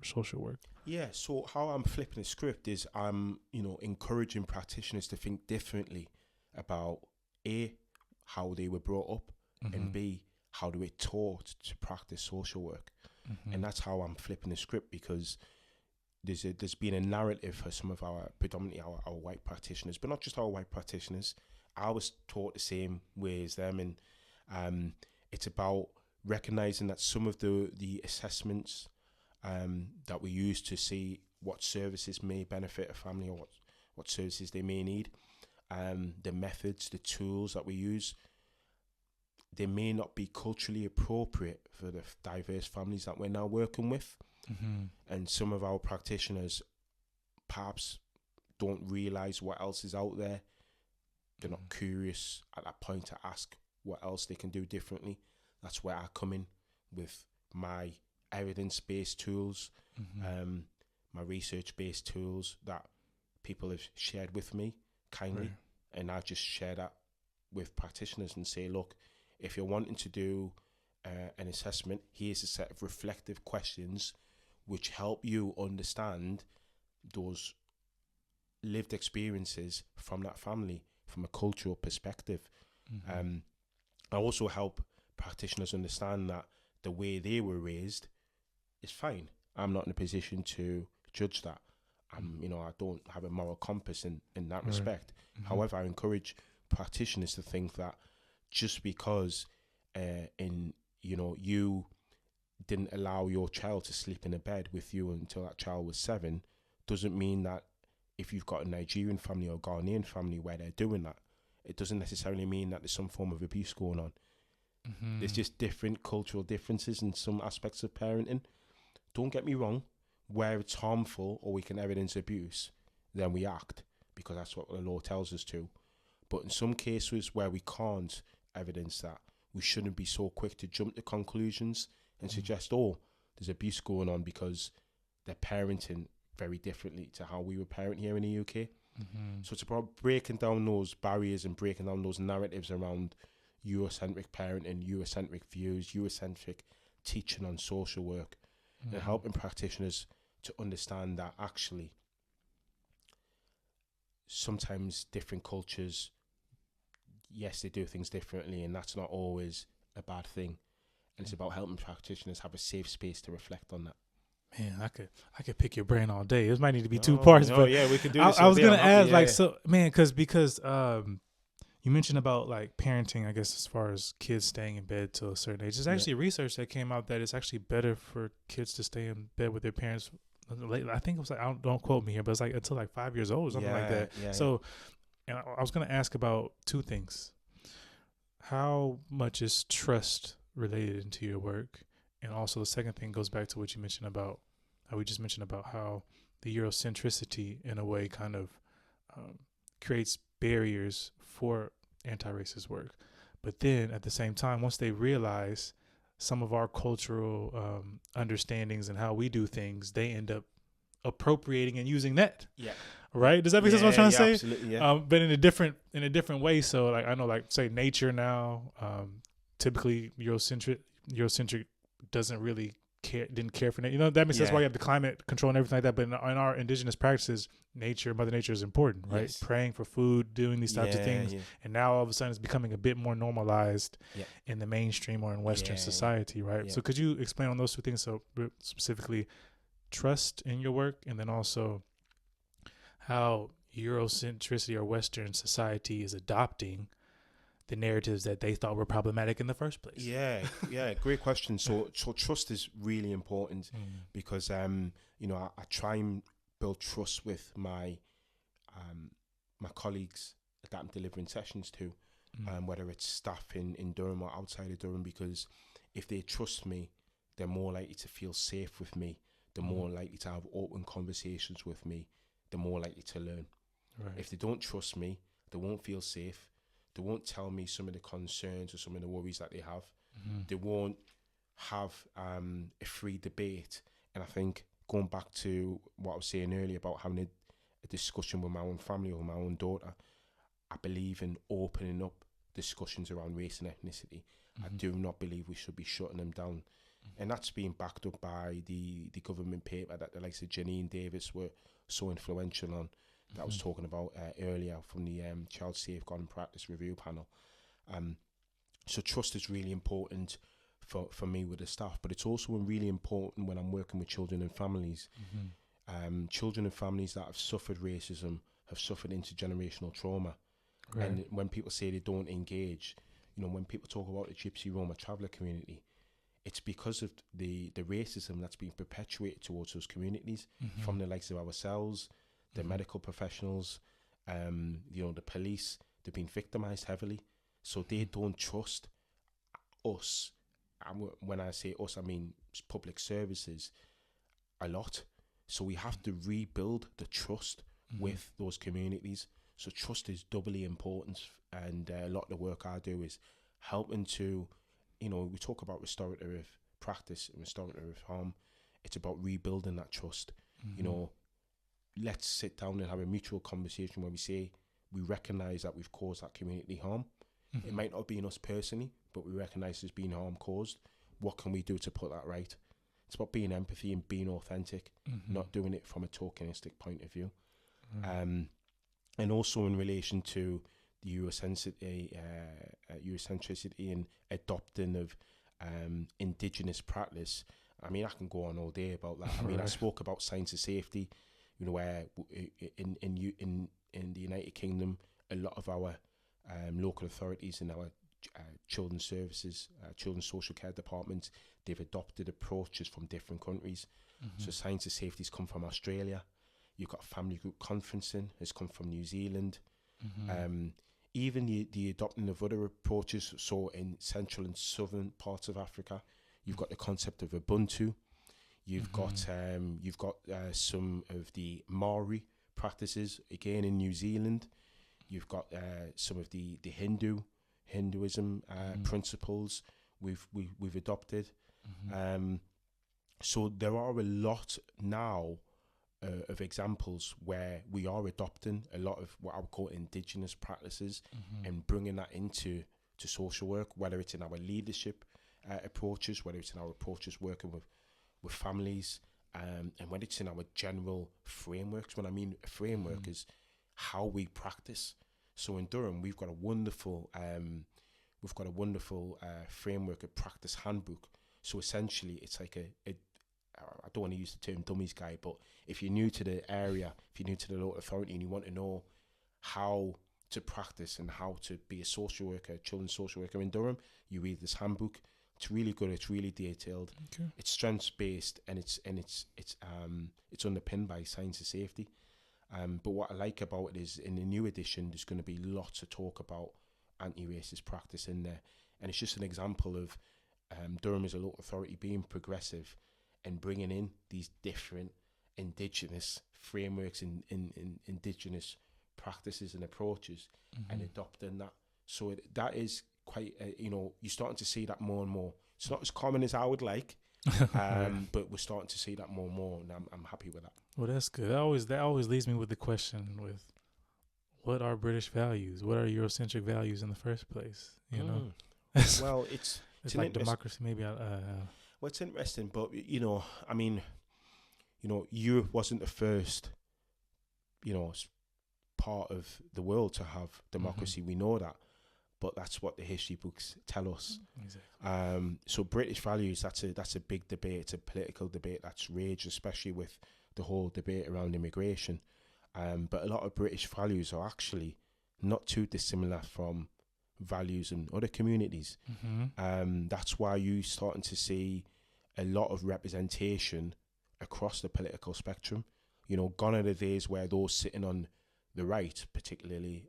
social work? Yeah, so how I'm flipping the script is I'm, encouraging practitioners to think differently about A, how they were brought up, and B, how they were taught to practice social work. And that's how I'm flipping the script, because there's been a narrative for some of our, predominantly our white practitioners, but not just our white practitioners. I was taught the same way as them, and it's about recognizing that some of the assessments that we use to see what services may benefit a family, or what services they may need, the methods, the tools that we use, they may not be culturally appropriate for the diverse families that we're now working with. And some of our practitioners perhaps don't realize what else is out there. They're not curious at that point to ask what else they can do differently. That's where I come in with my evidence-based tools, my research-based tools that people have shared with me kindly. Right. And I just share that with practitioners and say, look, if you're wanting to do an assessment, here's a set of reflective questions which help you understand those lived experiences from that family from a cultural perspective. I also help practitioners understand that the way they were raised is fine. I'm not in a position to judge that. I don't have a moral compass in that respect. However, I encourage practitioners to think that just because you didn't allow your child to sleep in a bed with you until that child was 7, doesn't mean that if you've got a Nigerian family or Ghanaian family where they're doing that, it doesn't necessarily mean that there's some form of abuse going on. There's just different cultural differences in some aspects of parenting. Don't get me wrong, where it's harmful or we can evidence abuse, then we act, because that's what the law tells us to. But in some cases where we can't evidence that, we shouldn't be so quick to jump to conclusions and suggest, there's abuse going on because they're parenting very differently to how we were parent here in the UK. So it's about breaking down those barriers and breaking down those narratives around Eurocentric parenting, Eurocentric views, Eurocentric teaching on social work, and helping practitioners to understand that actually sometimes different cultures, yes, they do things differently, and that's not always a bad thing. And it's about helping practitioners have a safe space to reflect on that. Man, I could pick your brain all day. This might need to be 2 parts, but yeah, we could do this. I was gonna ask, because you mentioned about like parenting, I guess, as far as kids staying in bed till a certain age. There's actually research that came out that it's actually better for kids to stay in bed with their parents. I think it was like, don't quote me here, but it's like until like 5 years old or something like that. So I was gonna ask about 2 things. How much is trust related into your work? And also the second thing goes back to what you mentioned about how we just mentioned about how the Eurocentricity in a way kind of creates barriers for anti-racist work. But then at the same time, once they realize some of our cultural understandings and how we do things, they end up appropriating and using that. Yeah. Right? Does that make sense what I'm trying to say? Absolutely, yeah. But in a different way. So like I know, like say nature now, typically Eurocentric doesn't really didn't care for nature. That makes sense why you have the climate control and everything like that. But in our indigenous practices, Mother Nature is important, right? Yes. Praying for food, doing these types of things. Yeah. And now all of a sudden it's becoming a bit more normalized in the mainstream or in Western society, right? Yeah. So could you explain on those 2 things? So specifically trust in your work, and then also how Eurocentricity or Western society is adopting the narratives that they thought were problematic in the first place. Yeah, great question. So trust is really important because I try and build trust with my colleagues that I'm delivering sessions to, whether it's staff in Durham or outside of Durham, because if they trust me, they're more likely to feel safe with me. They're more likely to have open conversations with me. They're more likely to learn. Right. If they don't trust me, they won't feel safe. They won't tell me some of the concerns or some of the worries that they have. They won't have a free debate. And I think going back to what I was saying earlier about having a discussion with my own family or my own daughter, I believe in opening up discussions around race and ethnicity. I do not believe we should be shutting them down. And that's been backed up by the government paper that the likes of Ghanian Davis were so influential on, that I was talking about earlier, from the Child Safeguarding Practice Review Panel. So trust is really important for me with the staff, but it's also really important when I'm working with children and families. Children and families that have suffered racism have suffered intergenerational trauma. Right. And when people say they don't engage, you know, when people talk about the Gypsy Roma Traveler community, it's because of the racism that's been perpetuated towards those communities from the likes of ourselves, the medical professionals, you know, the police. They've been victimized heavily, so they don't trust us. And when I say us, I mean public services a lot. So we have to rebuild the trust with those communities. So trust is doubly important, and a lot of the work I do is helping to, you know, we talk about restorative practice and restorative harm. It's about rebuilding that trust. You know, let's sit down and have a mutual conversation where we say we recognize that we've caused that community harm. It might not be in us personally, but we recognize there's been harm caused. What can we do to put that right? It's about being empathy and being authentic, not doing it from a tokenistic point of view. And also in relation to the Eurocentricity and adopting of indigenous practice. I mean, I can go on all day about that. I mean, I spoke about science of safety, you know, where in the United Kingdom, a lot of our local authorities and our children's services, children's social care departments, they've adopted approaches from different countries. So science of safety's come from Australia. You've got family group conferencing has come from New Zealand. Even the adopting of other approaches. So in central and southern parts of Africa, you've got the concept of Ubuntu. You've got some of the Maori practices again in New Zealand. You've got some of the Hinduism principles we've adopted. So there are a lot now of examples where we are adopting a lot of what I would call indigenous practices and bringing that into social work, whether it's in our leadership approaches, whether it's in our approaches working with families, and when it's in our general frameworks. When I mean a framework is how we practice. So in Durham, we've got a wonderful framework, a practice handbook. So essentially, it's like I don't want to use the term dummies guide, but if you're new to the area, if you're new to the local authority and you want to know how to practice and how to be a social worker, a children's social worker in Durham, you read this handbook. It's really good. It's really detailed. Okay. It's strengths based, and it's underpinned by science of safety. But what I like about it is in the new edition, there's going to be lots of talk about anti-racist practice in there, and it's just an example of Durham as a local authority being progressive and bringing in these different indigenous frameworks and indigenous practices and approaches and adopting that. So that is quite, you're starting to see that more and more. It's not as common as I would like, but we're starting to see that more and more, and I'm happy with that. Well, that's good. That always leaves me with the question with, what are British values? What are Eurocentric values in the first place? You know? Well, it's like democracy, maybe. Well, it's interesting, but I mean, Europe wasn't the first, part of the world to have democracy. We know that, but that's what the history books tell us. Exactly. So British values, that's a big debate. It's a political debate that's raged, especially with the whole debate around immigration. But a lot of British values are actually not too dissimilar from values in other communities. That's why you're starting to see a lot of representation across the political spectrum. Gone are the days where those sitting on the right, particularly,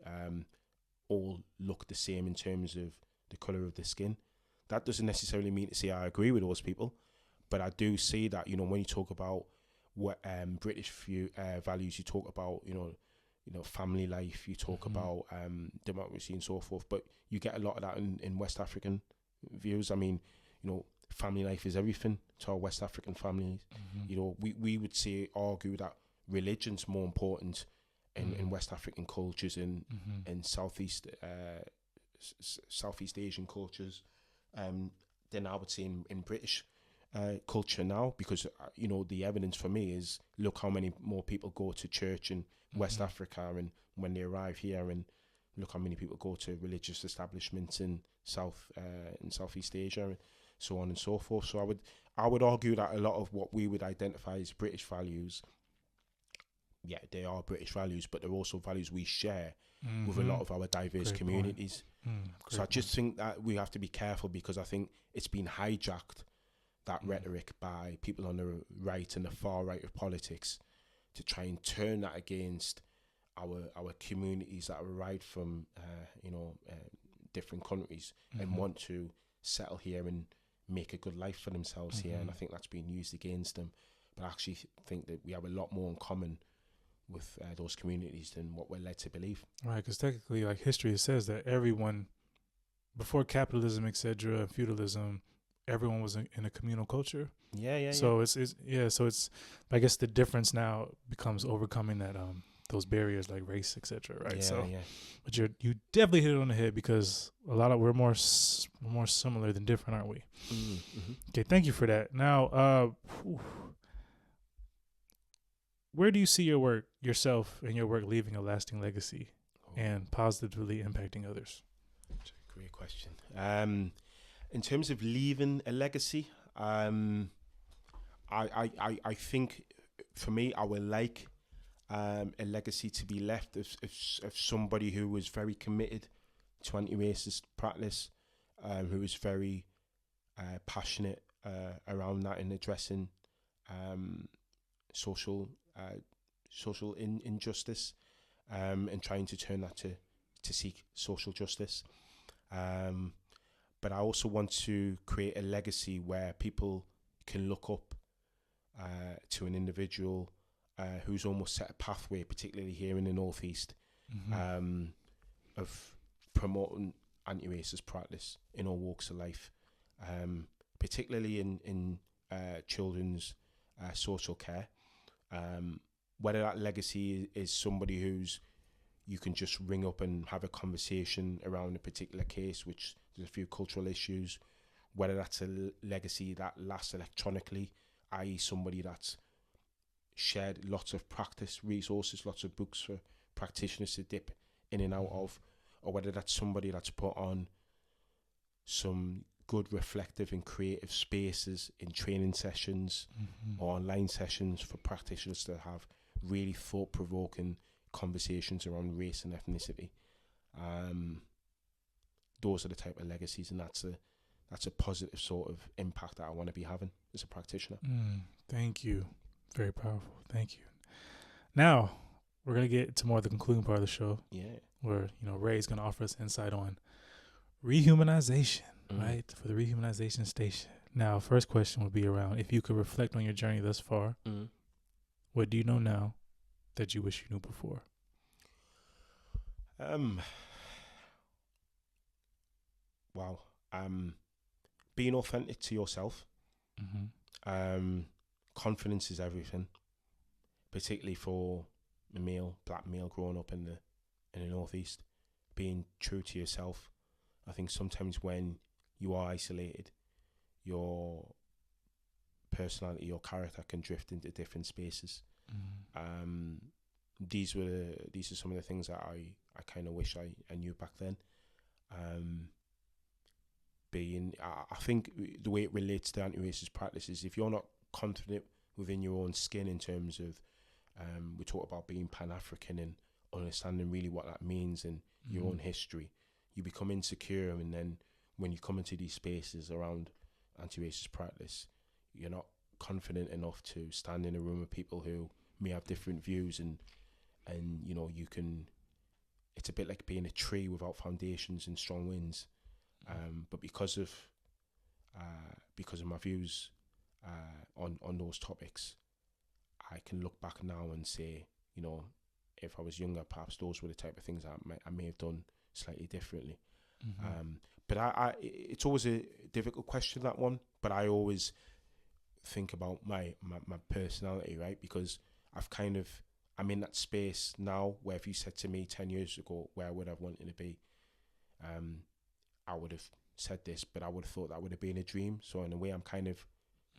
all look the same in terms of the colour of the skin. That doesn't necessarily mean to say I agree with those people, but I do see that, when you talk about what British values, you talk about, family life, you talk about democracy and so forth, but you get a lot of that in West African views. I mean, family life is everything to our West African families. We would argue that religion's more important in West African cultures and in Southeast Asian cultures than I would say in British culture now, because the evidence for me is, look how many more people go to church in West Africa, and when they arrive here, and look how many people go to religious establishments in Southeast Asia, and so on and so forth. So I would argue that a lot of what we would identify as British values, yeah, they are British values, but they're also values we share with a lot of our diverse Great communities. So I just think that we have to be careful, because I think it's been hijacked, that rhetoric, by people on the right and the far right of politics, to try and turn that against our communities that arrived from different countries and want to settle here and make a good life for themselves here. And I think that's being used against them. But I actually think that we have a lot more in common with those communities than what we're led to believe. Right, because technically, like, history says that everyone, before capitalism, etc., feudalism, everyone was in a communal culture. So it's I guess the difference now becomes overcoming that those barriers like race, etc. Right. But you definitely hit it on the head, because we're more similar than different, aren't we? Okay, thank you for that. Now, where do you see yourself and your work leaving a lasting legacy and positively impacting others? Great question. In terms of leaving a legacy, I think for me, I would like a legacy to be left of somebody who was very committed to anti-racist practice, who was very passionate around that, and addressing social injustice, and trying to turn that to seek social justice. But I also want to create a legacy where people can look up to an individual who's almost set a pathway, particularly here in the Northeast, of promoting anti-racist practice in all walks of life, particularly in children's social care. Whether that legacy is somebody who's you can just ring up and have a conversation around a particular case, which there's a few cultural issues, whether that's a legacy that lasts electronically, i.e. somebody that's shared lots of practice resources, lots of books for practitioners to dip in and out of, or whether that's somebody that's put on some good reflective and creative spaces in training sessions or online sessions for practitioners to have really thought-provoking conversations around race and ethnicity. Those are the type of legacies, and that's a positive sort of impact that I want to be having as a practitioner. Thank you. Very powerful. Thank you. Now, we're going to get to more of the concluding part of the show. Yeah. Where, Ray's going to offer us insight on rehumanization, right? For the rehumanization station. Now, first question would be around, if you could reflect on your journey thus far, what do you know now that you wish you knew before? Wow. Being authentic to yourself. Confidence is everything, particularly for a black male growing up in the Northeast. Being true to yourself. I think sometimes when you are isolated, your personality, your character can drift into different spaces. These are some of the things that I kind of wish I knew back then. I think the way it relates to anti-racist practices, if you're not confident within your own skin in terms of, we talk about being Pan-African and understanding really what that means and your own history, you become insecure, and then when you come into these spaces around anti-racist practice, you're not confident enough to stand in a room with people who may have different views, and you can, it's a bit like being a tree without foundations and strong winds. But because of my views on those topics, I can look back now and say, if I was younger, perhaps those were the type of things I may have done slightly differently. But it's always a difficult question, that one. But I always think about my personality, right? Because I'm in that space now where if you said to me 10 years ago, where would I have wanted to be? I would have said this, but I would have thought that would have been a dream. So in a way, I'm kind of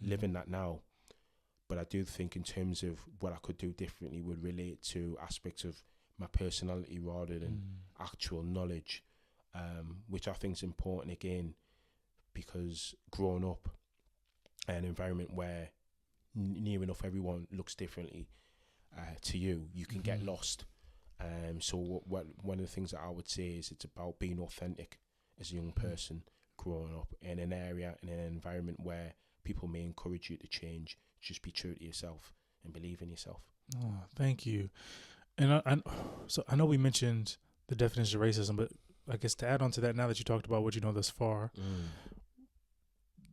living that now. But I do think in terms of what I could do differently would relate to aspects of my personality rather than actual knowledge, which I think is important again, because growing up in an environment where near enough everyone looks differently to you, you can get lost. So what one of the things that I would say is it's about being authentic as a young person growing up in an area, in an environment where people may encourage you to change. Just be true to yourself and believe in yourself. Oh, thank you. And so I know we mentioned the definition of racism, but I guess to add on to that, now that you talked about what you know thus far,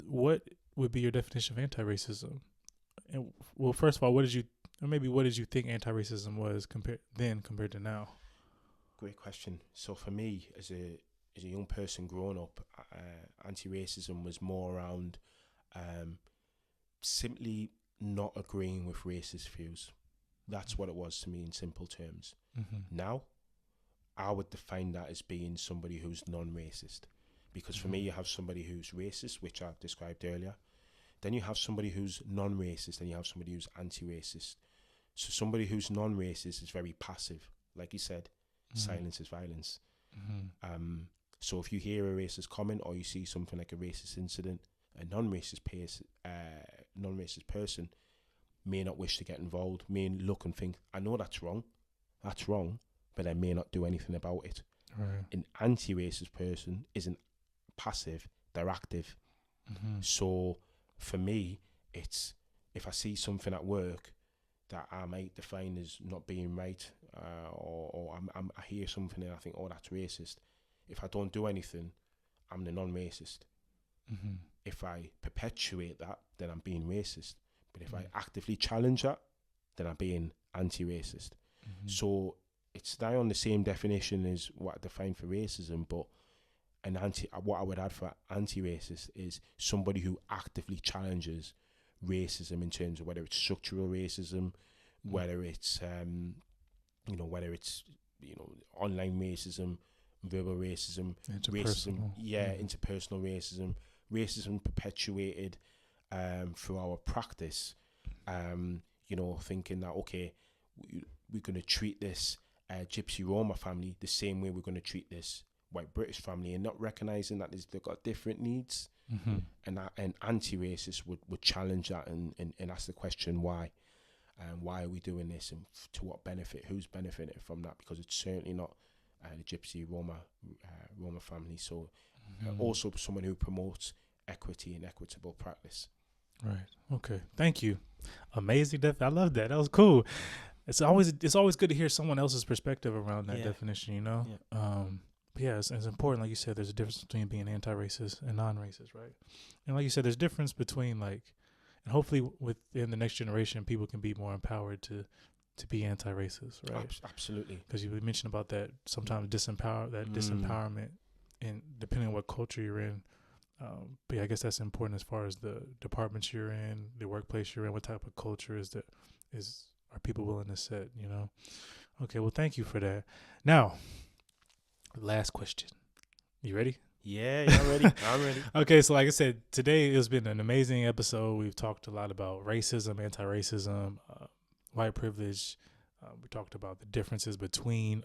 what would be your definition of anti-racism? And well, first of all, what did you think anti-racism was compared to now? Great question. So for me, as a young person growing up, anti-racism was more around simply not agreeing with racist views. That's what it was to me in simple terms. Now, I would define that as being somebody who's non-racist. Because for me, you have somebody who's racist, which I described earlier. Then you have somebody who's non-racist, and you have somebody who's anti-racist. So somebody who's non-racist is very passive. Like you said, silence is violence. So if you hear a racist comment or you see something like a racist incident, a non-racist person may not wish to get involved, may look and think, I know that's wrong, but I may not do anything about it. Right. An anti-racist person isn't passive, they're active. So for me, it's if I see something at work that I might define as not being right, or I hear something and I think, oh, that's racist. If I don't do anything, I'm the non-racist. If I perpetuate that, then I'm being racist. But if I actively challenge that, then I'm being anti-racist. So it's now on the same definition as what I define for racism, but what I would add for anti-racist is somebody who actively challenges racism in terms of whether it's structural racism, whether it's online racism, verbal racism, interpersonal racism perpetuated through our practice. Thinking that okay, we're going to treat this Gypsy Roma family the same way we're going to treat this white British family, and not recognizing that they've got different needs. And anti-racists would challenge that and ask the question why. Why are we doing this, and to what benefit? Who's benefiting from that? Because it's certainly not the Gypsy Roma family. So also someone who promotes equity and equitable practice. Right. Okay. Thank you. Amazing. I love that. That was cool. It's always good to hear someone else's perspective around that definition. You know. Yeah. It's important. Like you said, there's a difference between being anti-racist and non-racist, right? And like you said, there's a difference between and hopefully within the next generation, people can be more empowered to be anti-racist, right? Absolutely. Because you mentioned about that sometimes disempowerment, and depending on what culture you're in. But yeah, I guess that's important as far as the departments you're in, the workplace you're in, what type of culture are people willing to set, you know? Okay, well, thank you for that. Now, last question. You ready? Yeah, I'm ready. I'm ready. Okay, so like I said, today it's been an amazing episode. We've talked a lot about racism, anti-racism, white privilege. We talked about the differences between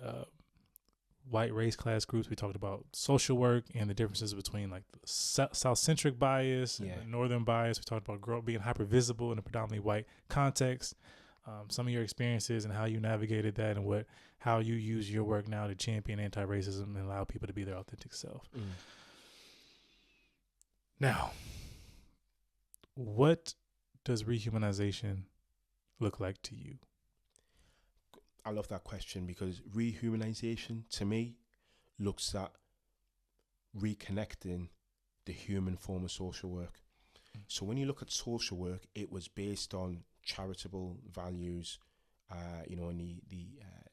white race class groups. We talked about social work and the differences between the South-centric bias and the northern bias. We talked about being hyper-visible in a predominantly white context. Some of your experiences and how you navigated that, and how you use your work now to champion anti-racism and allow people to be their authentic self. Now, what does rehumanization look like to you? I love that question, because rehumanization to me looks at reconnecting the human form of social work. So when you look at social work, it was based on charitable values, in the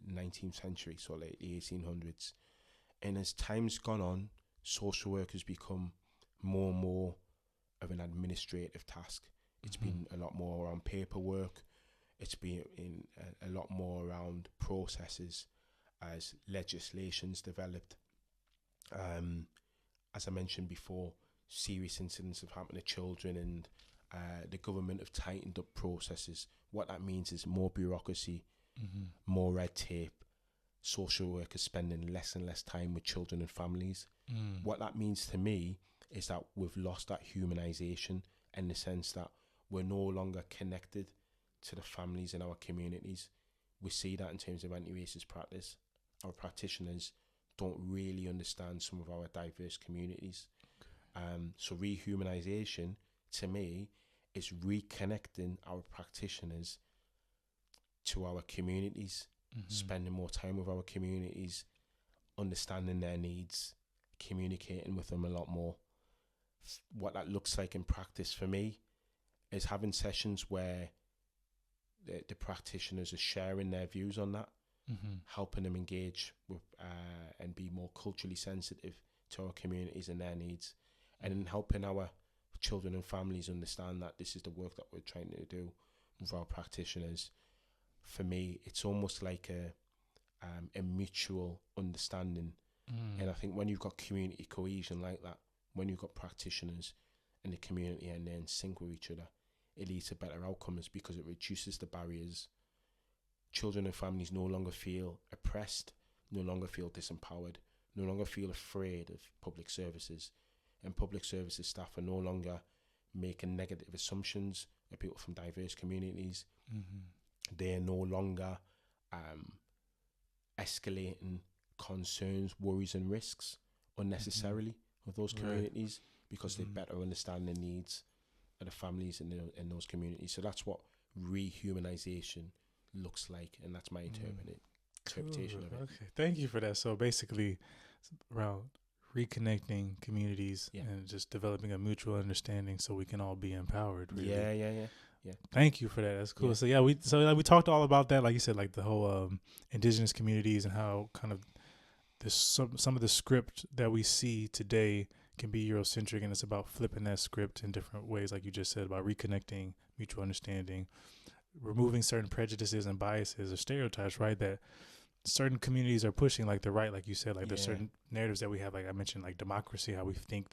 19th century, so late the 1800s. And as time's gone on, social work has become more and more of an administrative task. It's been a lot more around paperwork. It's been a lot more around processes as legislation's developed. As I mentioned before, serious incidents have happened to children, and the government have tightened up processes. What that means is more bureaucracy, Mm-hmm. more red tape, social workers spending less and less time with children and families. Mm. What that means to me is that we've lost that humanization, in the sense that we're no longer connected to the families in our communities. We see that in terms of anti-racist practice. Our practitioners don't really understand some of our diverse communities. So rehumanization, to me, is reconnecting our practitioners to our communities, spending more time with our communities, understanding their needs, communicating with them a lot more. What that looks like in practice for me is having sessions where the practitioners are sharing their views on that, helping them engage with and be more culturally sensitive to our communities and their needs, and then helping our children and families understand that this is the work that we're trying to do with our practitioners. For me, it's almost like a mutual understanding. And I think when you've got community cohesion like that, when you've got practitioners in the community and they're in sync with each other, it leads to better outcomes because it reduces the barriers. Children and families no longer feel oppressed, no longer feel disempowered, no longer feel afraid of public services. And public services staff are no longer making negative assumptions of people from diverse communities. They're no longer escalating concerns, worries and risks unnecessarily of those communities, because they better understand the needs of the families in those communities. So that's what rehumanization looks like, and that's my interpretation of it. Okay, thank you for that. So basically, it's around reconnecting communities and just developing a mutual understanding so we can all be empowered. Really. Yeah. Thank you for that. That's cool. Yeah. So we talked all about that, like you said, like the whole indigenous communities and how kind of this some of the script that we see today can be Eurocentric, and it's about flipping that script in different ways, like you just said, about reconnecting, mutual understanding, removing certain prejudices and biases or stereotypes, right? That certain communities are pushing, like the right, like you said, like there's certain narratives that we have, like I mentioned, like democracy, how we think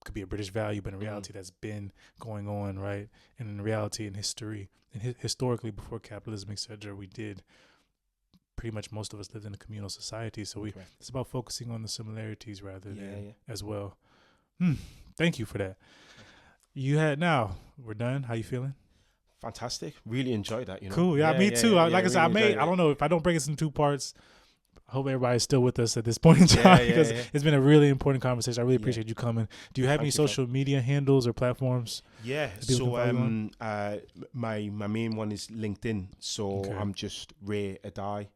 could be a British value, but in reality that's been going on, right? And in reality, in history, and historically before capitalism, etc., we did pretty much, most of us lived in a communal society, so it's about focusing on the similarities rather than as well. Thank you for that. Now we're done. How you feeling? Fantastic. Really enjoyed that. Cool. Me too. Like I said, I don't know if I don't break it in 2 parts. I hope everybody's still with us at this point in time, because it's been a really important conversation. I really appreciate you coming. Do you have any social media handles or platforms? Yeah. So my main one is LinkedIn. So I'm just Ray Addai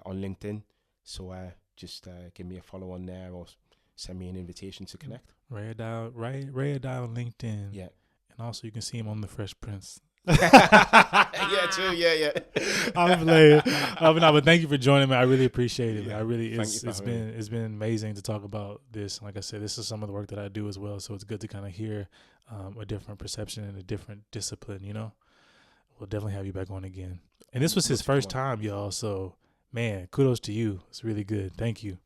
on LinkedIn. So just give me a follow on there, or send me an invitation to connect. Ray Addai on LinkedIn. Yeah. And also you can see him on The Fresh Prince. Yeah, true. Yeah. I'm playing. But thank you for joining me. I really appreciate it. I really, it's been amazing to talk about this. Like I said, this is some of the work that I do as well. So it's good to kind of hear a different perception and a different discipline. We'll definitely have you back on again. And this was his first time, y'all. So man, kudos to you. It's really good. Thank you.